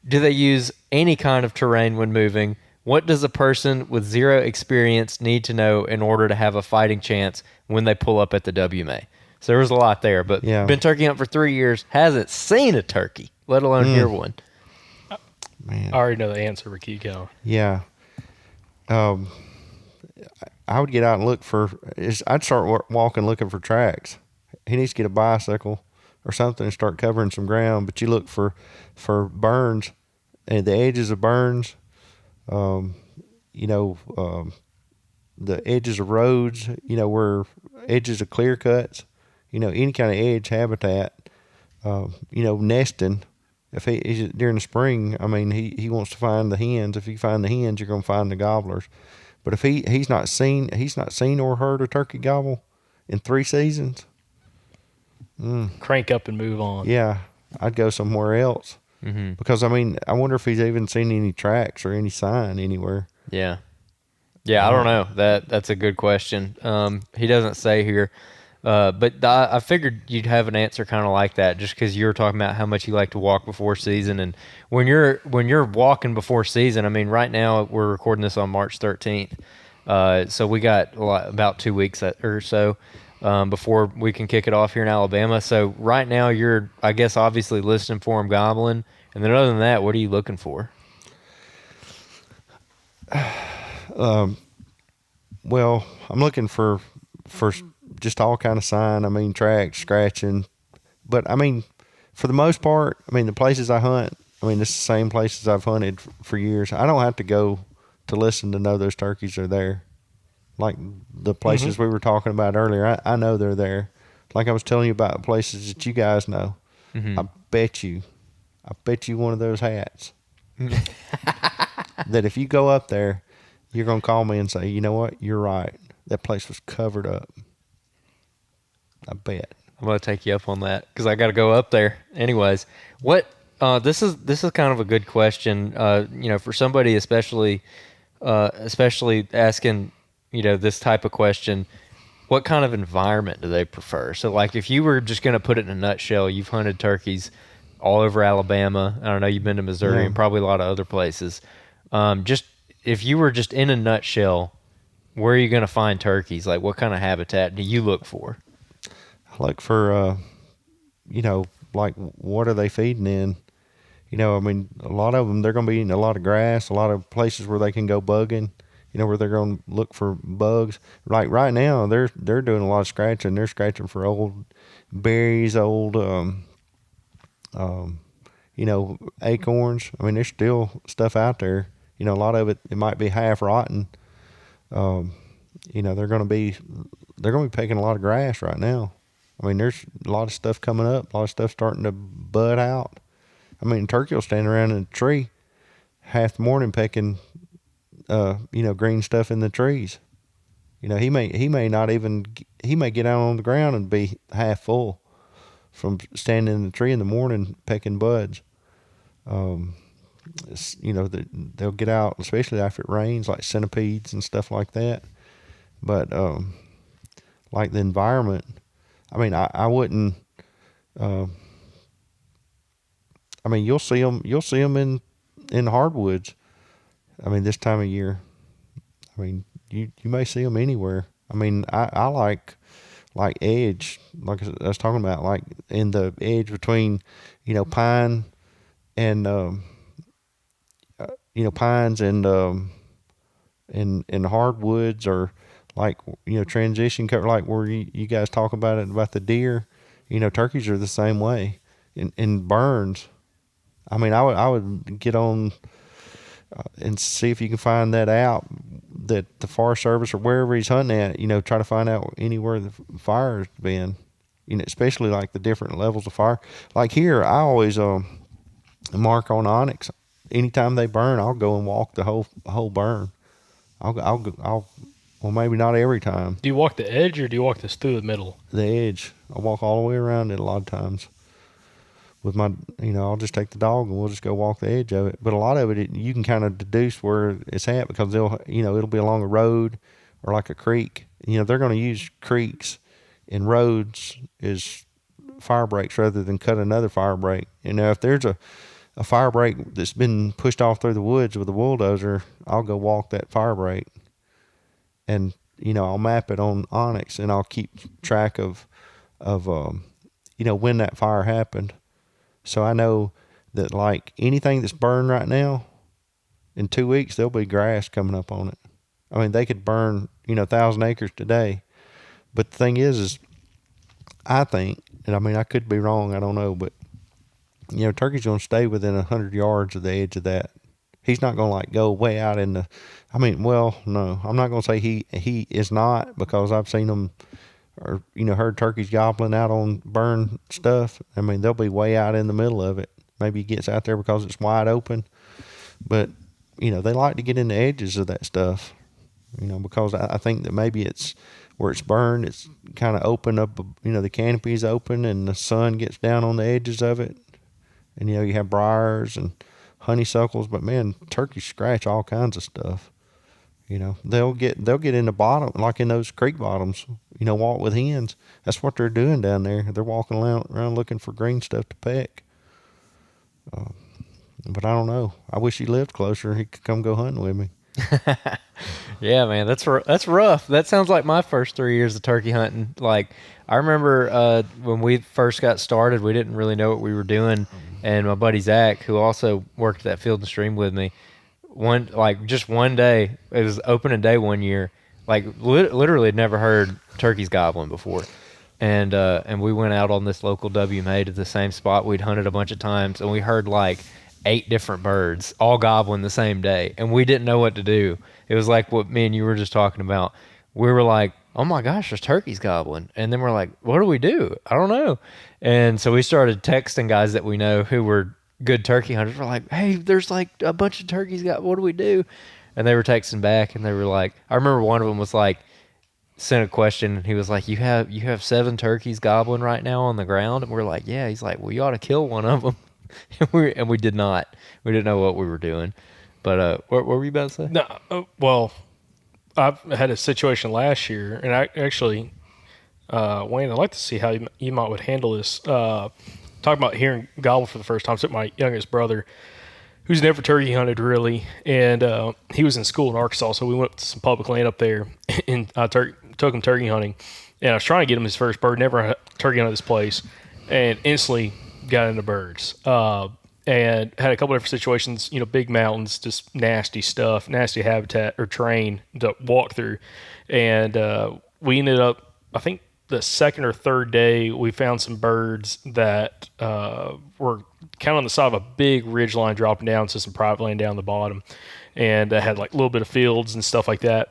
Do they use any kind of terrain when moving? What does a person with zero experience need to know in order to have a fighting chance when they pull up at the WMA? So there was a lot there, but been turkey hunting for 3 years, hasn't seen a turkey, let alone hear one. Man, I already know the answer, but keep going. yeah. I would get out and look for. I'd start walking, looking for tracks. He needs to get a bicycle or something and start covering some ground. But you look for burns and the edges of burns. The edges of roads. Where edges of clear cuts. Any kind of edge habitat. Nesting. If he's during the spring, I mean, he wants to find the hens. If you find the hens, you're going to find the gobblers. But if he's not seen or heard a turkey gobble in 3 seasons, Crank up and move on. Yeah, I'd go somewhere else. Mm-hmm. Because I mean, I wonder if he's even seen any tracks or any sign anywhere. Yeah, I don't know. That's a good question. He doesn't say here, but I figured you'd have an answer kind of like that, just because you were talking about how much you like to walk before season, and when you're walking before season. I mean, right now we're recording this on March 13th, so we got about 2 weeks or so before we can kick it off here in Alabama. So right now you're, I guess, obviously listening for them gobbling, and then other than that, what are you looking for? Well, I'm looking for just all kind of sign. I mean, tracks, scratching, but I mean, for the most part, I mean, the places I hunt, I mean, it's the same places I've hunted for years. I don't have to go to listen to know those turkeys are there. Like the places we were talking about earlier, I know they're there. Like I was telling you about places that you guys know. Mm-hmm. I bet you one of those hats that if you go up there, you're going to call me and say, you know what, you're right. That place was covered up. I bet. I'm going to take you up on that because I got to go up there. Anyways, this is kind of a good question, for somebody especially asking, this type of question. What kind of environment do they prefer? So, like, if you were just going to put it in a nutshell, you've hunted turkeys all over Alabama. I don't know, you've been to Missouri and probably a lot of other places. Just if you were just in a nutshell, where are you going to find turkeys? Like, what kind of habitat do you look for? I look for, like, what are they feeding in? I mean, a lot of them, they're going to be eating a lot of grass, a lot of places where they can go bugging, where they're going to look for bugs. Like right now, they're doing a lot of scratching. They're scratching for old berries, old, acorns. I mean, there's still stuff out there. A lot of it might be half rotten. They're going to be picking a lot of grass right now. I mean, there's a lot of stuff coming up, a lot of stuff starting to bud out. I mean, turkey will stand around in a tree half the morning pecking, green stuff in the trees. He may get out on the ground and be half full from standing in the tree in the morning pecking buds. They'll get out, especially after it rains, like centipedes and stuff like that. But like the environment, I mean, I wouldn't. I mean, you'll see them in hardwoods. I mean, this time of year. I mean, you may see them anywhere. I mean, I like edge, like I was talking about, like in the edge between, pine and pines and in hardwoods or like, transition cover, like where you guys talk about it about the deer, turkeys are the same way. In burns, I mean, I would get on and see if you can find that out, that the Forest Service or wherever he's hunting at, try to find out anywhere the fire's been, especially like the different levels of fire. Like here, I always mark on onyx. Anytime they burn, I'll go and walk the whole burn. Well, maybe not every time. Do you walk the edge or do you walk this through the middle? The edge. I walk all the way around it a lot of times. With my, I'll just take the dog and we'll just go walk the edge of it. But a lot of it you can kind of deduce where it's at because it'll be along a road or like a creek. They're going to use creeks and roads as fire breaks rather than cut another fire break. If there's a fire break that's been pushed off through the woods with a bulldozer, I'll go walk that fire break. And, I'll map it on onyx and I'll keep track of when that fire happened. So I know that like anything that's burned right now, in 2 weeks, there'll be grass coming up on it. I mean, they could burn, 1,000 acres today. But the thing is I think, and I mean, I could be wrong, I don't know, but, turkey's going to stay within 100 yards of the edge of that. He's not going to like go way out in the, no, I'm not going to say he is not, because I've seen them or, heard turkeys gobbling out on burned stuff. I mean, they'll be way out in the middle of it. Maybe he gets out there because it's wide open, but, they like to get in the edges of that stuff, because I think that maybe it's where it's burned, it's kind of open up, the canopy's open and the sun gets down on the edges of it. And, you have briars and honeysuckles, but man, turkeys scratch all kinds of stuff. They'll get in the bottom, like in those creek bottoms, walk with hens. That's what they're doing down there. They're walking around looking for green stuff to peck. But I don't know. I wish he lived closer. He could come go hunting with me. Yeah, man, that's rough. That sounds like my first 3 years of turkey hunting. Like, I remember when we first got started, we didn't really know what we were doing. And my buddy Zach, who also worked at that Field and Stream with me, one day, it was opening day one year, like literally had never heard turkeys gobbling before. And we went out on this local WMA to the same spot we'd hunted a bunch of times, and we heard like 8 different birds all gobbling the same day, and we didn't know what to do. It was like what me and you were just talking about. We were like, oh my gosh, there's turkeys gobbling. And then we're like, what do we do? I don't know. And so we started texting guys that we know who were good turkey hunters. We're like, hey, there's like a bunch of turkeys what do we do? And they were texting back, and they were like, I remember one of them was like, sent a question, and he was like, you have 7 turkeys gobbling right now on the ground? And we're like, yeah. He's like, well, you ought to kill one of them. And we did not. We didn't know what we were doing. But what were you about to say? No, well, I've had a situation last year, and I actually, Wayne, I'd like to see how you might would handle this. Talking about hearing gobble for the first time. So my youngest brother, who's never turkey hunted really, and he was in school in Arkansas, so we went to some public land up there, and I took him turkey hunting, and I was trying to get him his first bird. Never turkey hunted this place, and instantly got into birds. And had a couple different situations, big mountains, just nasty stuff, nasty habitat or terrain to walk through. And we ended up, I think the second or third day, we found some birds that were kind of on the side of a big ridge line dropping down to some private land down the bottom. And had like a little bit of fields and stuff like that.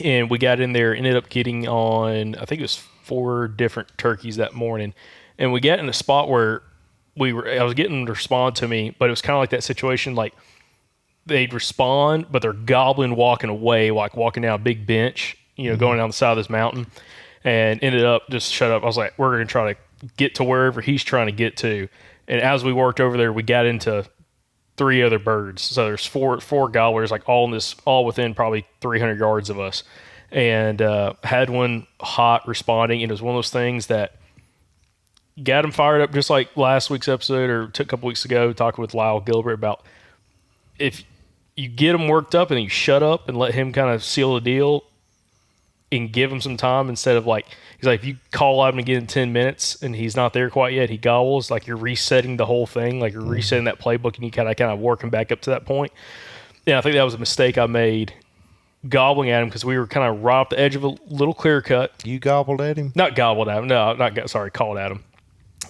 And we got in there, ended up getting on, I think it was 4 different turkeys that morning. And we got in a spot where I was getting them to respond to me, but it was kind of like that situation, like they'd respond, but they're gobbling, walking away, like walking down a big bench, going down the side of this mountain, and ended up just shut up. I was like, we're going to try to get to wherever he's trying to get to. And as we worked over there, we got into 3 other birds. So there's four gobblers, like all within probably 300 yards of us, and had one hot responding. And it was one of those things that got him fired up, just like last week's episode or a couple weeks ago, talking with Lyle Gilbert about if you get him worked up and then you shut up and let him kind of seal the deal and give him some time instead of like, he's like, if you call out him again in 10 minutes and he's not there quite yet, he gobbles, like you're resetting the whole thing, like you're resetting that playbook, and you kind of work him back up to that point. Yeah, I think that was a mistake I made gobbling at him because we were kind of right off the edge of a little clear cut. You gobbled at him? Not gobbled at him. No, sorry, called at him.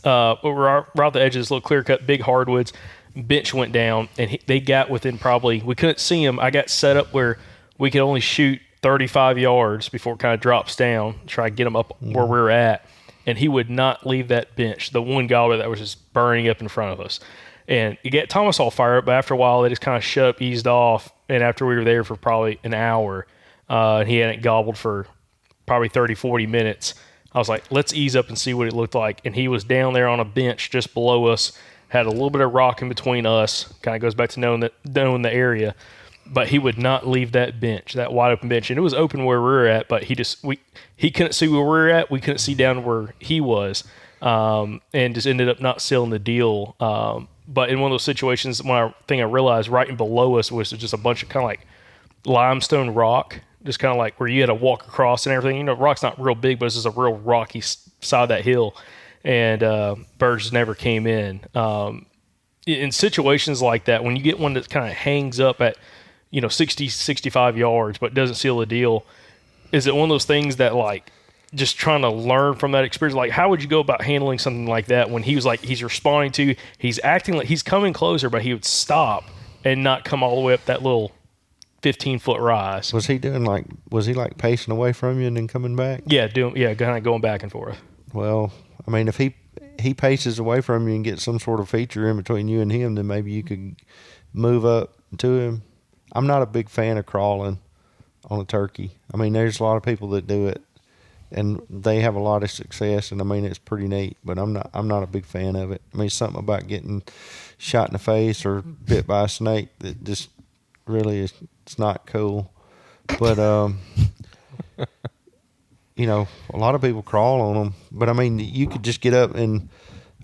But we're right off the edge of this little clear cut, big hardwoods. Bench went down, and they got within probably, we couldn't see him. I got set up where we could only shoot 35 yards before it kind of drops down, try to get him up where we were at. And he would not leave that bench, the one gobbler that was just burning up in front of us. And it got Thomas all fired up, but after a while, they just kind of shut up, eased off. And after we were there for probably an hour, and he hadn't gobbled for probably 30, 40 minutes, I was like, let's ease up and see what it looked like. And he was down there on a bench just below us, had a little bit of rock in between us. Kind of goes back to knowing the area. But he would not leave that bench, that wide open bench. And it was open where we were at, but he couldn't see where we were at. We couldn't see down where he was, and just ended up not sealing the deal. But in one of those situations, I realized right in below us was just a bunch of kind of like limestone rock, just kind of like where you had to walk across and everything. Rock's not real big, but it's just a real rocky side of that hill. And birds never came in. In situations like that, when you get one that kind of hangs up at 60, 65 yards, but doesn't seal the deal, is it one of those things that like just trying to learn from that experience? Like, how would you go about handling something like that when he was like, he's responding to, he's acting like he's coming closer, but he would stop and not come all the way up that little 15-foot rise? Was he like pacing away from you and then coming back? Yeah, kind of going back and forth. Well, I mean, if he paces away from you and gets some sort of feature in between you and him, then maybe you could move up to him. I'm not a big fan of crawling on a turkey. I mean, there's a lot of people that do it, and they have a lot of success, and I mean, it's pretty neat, but I'm not a big fan of it. I mean, something about getting shot in the face or bit by a snake that just really it's not cool. But a lot of people crawl on them. But I mean, you could just get up and,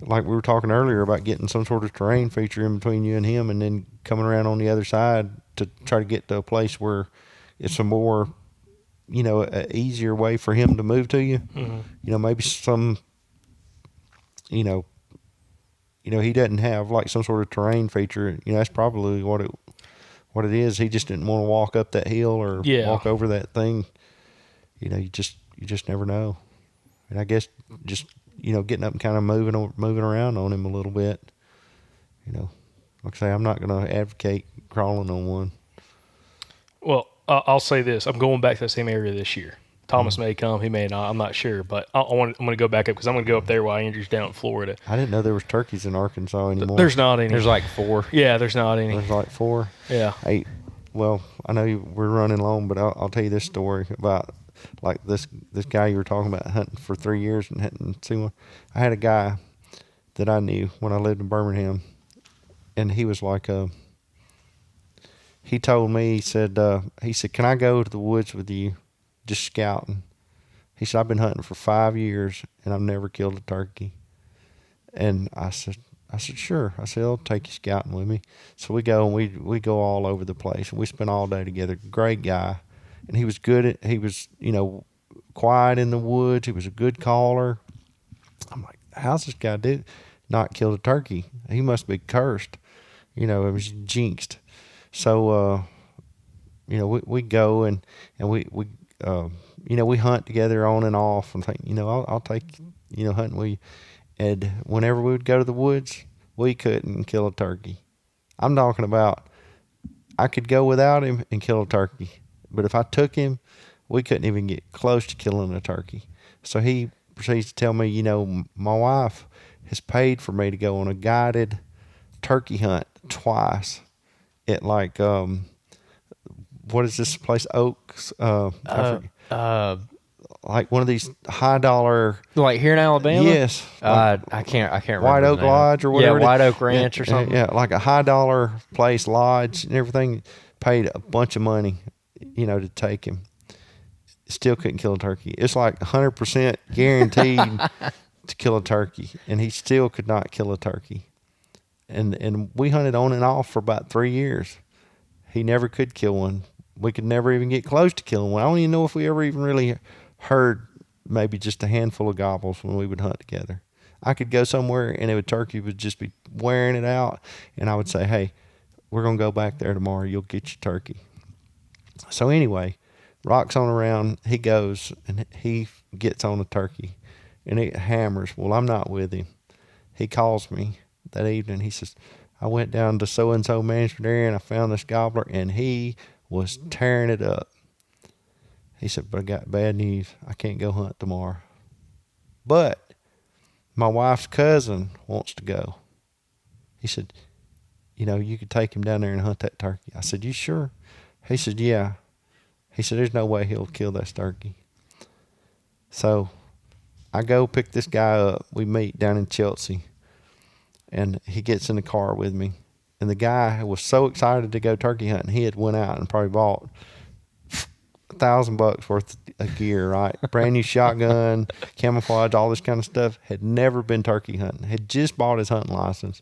like we were talking earlier about getting some sort of terrain feature in between you and him, and then coming around on the other side to try to get to a place where it's a more, a easier way for him to move to you. Mm-hmm. Maybe some, he doesn't have like some sort of terrain feature. That's probably what it is. He just didn't want to walk up that hill or walk over that thing. You just never know. And I guess just, getting up and kind of moving around on him a little bit. Like I say, I'm not going to advocate crawling on one. Well, I'll say this. I'm going back to the same area this year. Thomas may come. He may not. I'm not sure. But I'm going to go back up because I'm going to go up there while Andrew's down in Florida. I didn't know there was turkeys in Arkansas anymore. There's not any. There's like 4. Yeah, there's not any. There's like 4? Yeah. Hey, well, I know we're running long, but I'll tell you this story about like this guy you were talking about hunting for 3 years and hadn't seen one. I had a guy that I knew when I lived in Birmingham, and he was like, he told me, he said, can I go to the woods with you just scouting? He said, I've been hunting for 5 years and I've never killed a turkey. And I said, sure. I said, I'll take you scouting with me. So we go, and we go all over the place, and we spend all day together. Great guy. And he was he was, quiet in the woods. He was a good caller. I'm like, how's this guy not killed a turkey? He must be cursed. It was jinxed. So, we go and we hunt together on and off, and think, I'll take, hunting with you. And whenever we would go to the woods, we couldn't kill a turkey. I'm talking about, I could go without him and kill a turkey. But if I took him, we couldn't even get close to killing a turkey. So he proceeds to tell me, my wife has paid for me to go on a guided turkey hunt twice at like, what is this place? Oaks? Like one of these high dollar, like here in Alabama. Yes, I can't remember. White Oak Lodge or whatever. Yeah, White Oak Ranch or something. Yeah, like a high dollar place, lodge and everything. Paid a bunch of money, to take him. Still couldn't kill a turkey. It's like 100% guaranteed to kill a turkey, and he still could not kill a turkey. And we hunted on and off for about 3 years. He never could kill one. We could never even get close to killing one. I don't even know if we ever even really heard maybe just a handful of gobbles when we would hunt together. I could go somewhere and turkey would just be wearing it out, and I would say, hey, we're going to go back there tomorrow. You'll get your turkey. So anyway, rocks on around, he goes and he gets on the turkey and it hammers. Well, I'm not with him. He calls me that evening. He says, I went down to so-and-so management area and I found this gobbler and he was tearing it up. He said, but I got bad news. I can't go hunt tomorrow. But my wife's cousin wants to go. He said, you could take him down there and hunt that turkey. I said, you sure? He said, yeah. He said, there's no way he'll kill that turkey. So I go pick this guy up. We meet down in Chelsea. And he gets in the car with me. And the guy was so excited to go turkey hunting, he had went out and probably bought $1,000 worth of gear, right? Brand new shotgun, camouflage, all this kind of stuff. Had never been turkey hunting. Had just bought his hunting license.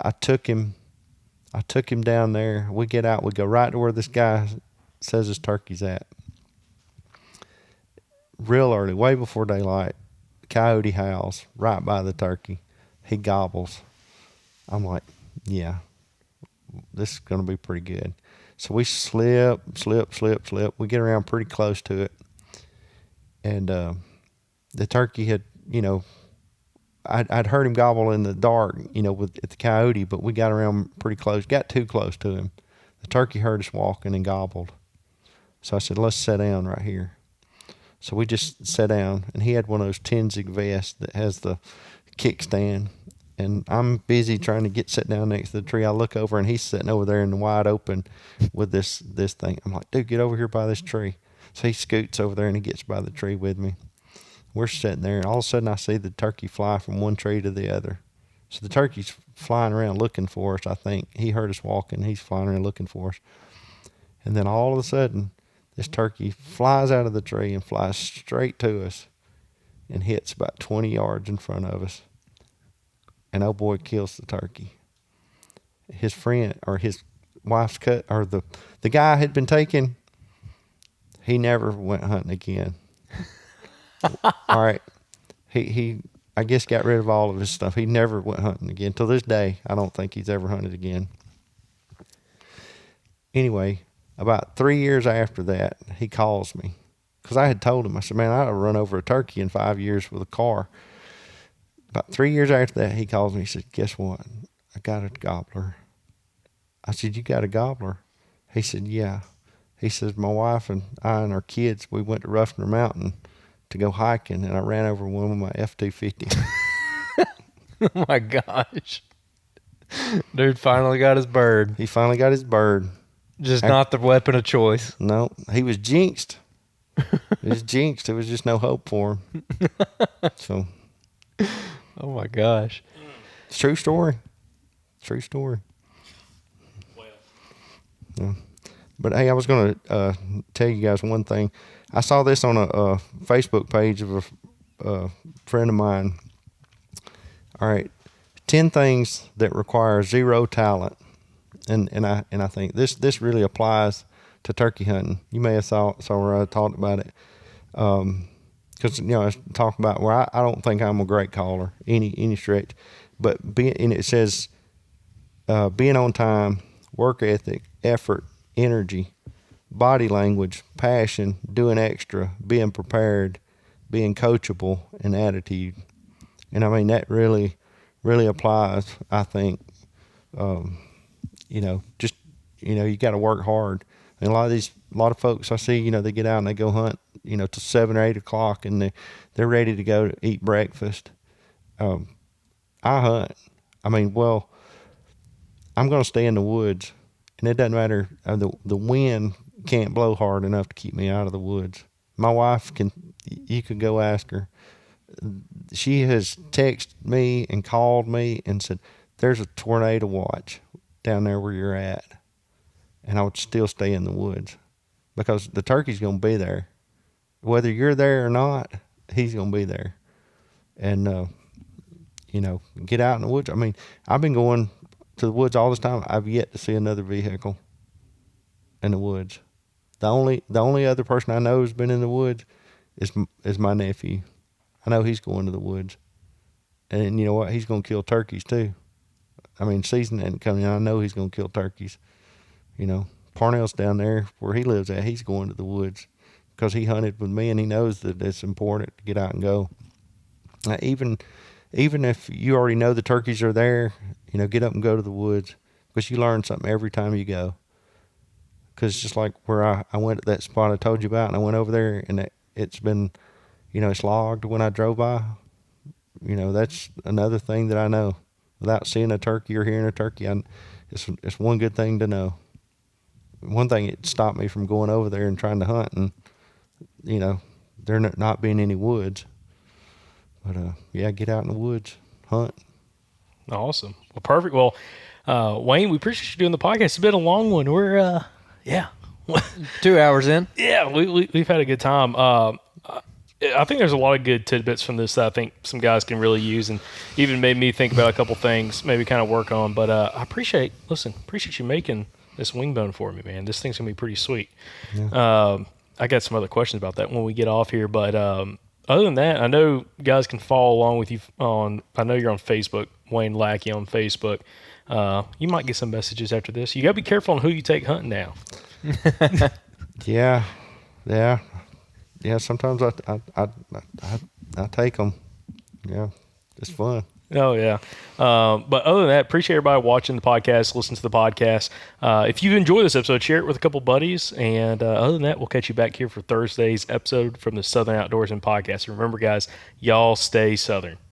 I took him down there. We get out. We go right to where this guy says his turkey's at. Real early, way before daylight, coyote howls right by the turkey. He gobbles. I'm like, yeah, this is going to be pretty good. So we slip. We get around pretty close to it. And the turkey had, I'd heard him gobble in the dark, at the coyote, but we got around pretty close, got too close to him. The turkey heard us walking and gobbled. So I said, let's sit down right here. So we just sat down, and he had one of those Tenzing vests that has the kickstand. And I'm busy trying to sit down next to the tree. I look over, and he's sitting over there in the wide open with this thing. I'm like, dude, get over here by this tree. So he scoots over there, and he gets by the tree with me. We're sitting there, and all of a sudden I see the turkey fly from one tree to the other. So the turkey's flying around looking for us, I think. He heard us walking. He's flying around looking for us. And then all of a sudden, this turkey flies out of the tree and flies straight to us and hits about 20 yards in front of us. And oh boy, kills the turkey. His friend, or his wife's cut, or the guy had been taken, he never went hunting again. All right. He I guess got rid of all of his stuff. He never went hunting again. Till this day, I don't think he's ever hunted again. Anyway, about 3 years after that, he calls me. Because I had told him, I said, man, I'd run over a turkey in 5 years with a car. About 3 years after that, he calls me. He said, guess what? I got a gobbler. I said, you got a gobbler? He said, yeah. He says, my wife and I and our kids, we went to Ruffner Mountain to go hiking, and I ran over one with my F-250. Oh my gosh. Dude finally got his bird. He finally got his bird. Just not the weapon of choice. No, he was jinxed. He was jinxed. There was just no hope for him. So. Oh my gosh. It's true story. True story. Well. Yeah. But hey, I was going to tell you guys one thing. I saw this on a Facebook page of a friend of mine. All right, 10 things that require zero talent, and I think this really applies to turkey hunting. You may have saw where I talked about it, because I was talking about where I don't think I'm a great caller any stretch, but it says being on time, work ethic, effort, energy, body language, passion, doing extra, being prepared, being coachable, and attitude. And I mean, that really, really applies, I think. You got to work hard. And a lot of folks I see, they get out and they go hunt, till 7 or 8 o'clock, and they're ready to go to eat breakfast. I hunt. I mean, well, I'm going to stay in the woods, and it doesn't matter. The wind can't blow hard enough to keep me out of the woods. My wife you could go ask her. She has texted me and called me and said, there's a tornado watch down there where you're at. And I would still stay in the woods because the turkey's going to be there. Whether you're there or not, he's going to be there. And, get out in the woods. I mean, I've been going to the woods all this time. I've yet to see another vehicle in the woods. The only other person I know who's been in the woods is my nephew. I know he's going to the woods. And you know what? He's going to kill turkeys too. I mean, season ain't coming. I know he's going to kill turkeys. Parnell's down there where he lives at. He's going to the woods because he hunted with me, and he knows that it's important to get out and go. Even if you already know the turkeys are there, get up and go to the woods, because you learn something every time you go. Because just like where I went at that spot I told you about, and I went over there, and it's been, it's logged when I drove by. That's another thing that I know. Without seeing a turkey or hearing a turkey, it's one good thing to know. One thing, it stopped me from going over there and trying to hunt, and there not being any woods. But yeah, get out in the woods, hunt. Awesome. Well, perfect. Well, Wayne, we appreciate you doing the podcast. It's been a long one. We're 2 hours in. Yeah, we've had a good time. I think there's a lot of good tidbits from this that I think some guys can really use, and even made me think about a couple things, maybe kind of work on. But I appreciate you making this wing bone for me, man. This thing's gonna be pretty sweet. Yeah. I got some other questions about that when we get off here, but other than that, I know guys can follow along with you I know you're on Facebook, Wayne Lackey on Facebook. You might get some messages after this. You gotta be careful on who you take hunting now. Yeah. Sometimes I take them. Yeah, it's fun. Oh yeah. But other than that, appreciate everybody watching the podcast, listen to the podcast. If you enjoy this episode, share it with a couple buddies. And other than that, we'll catch you back here for Thursday's episode from the Southern Outdoorsman podcast. Remember, guys, y'all stay Southern.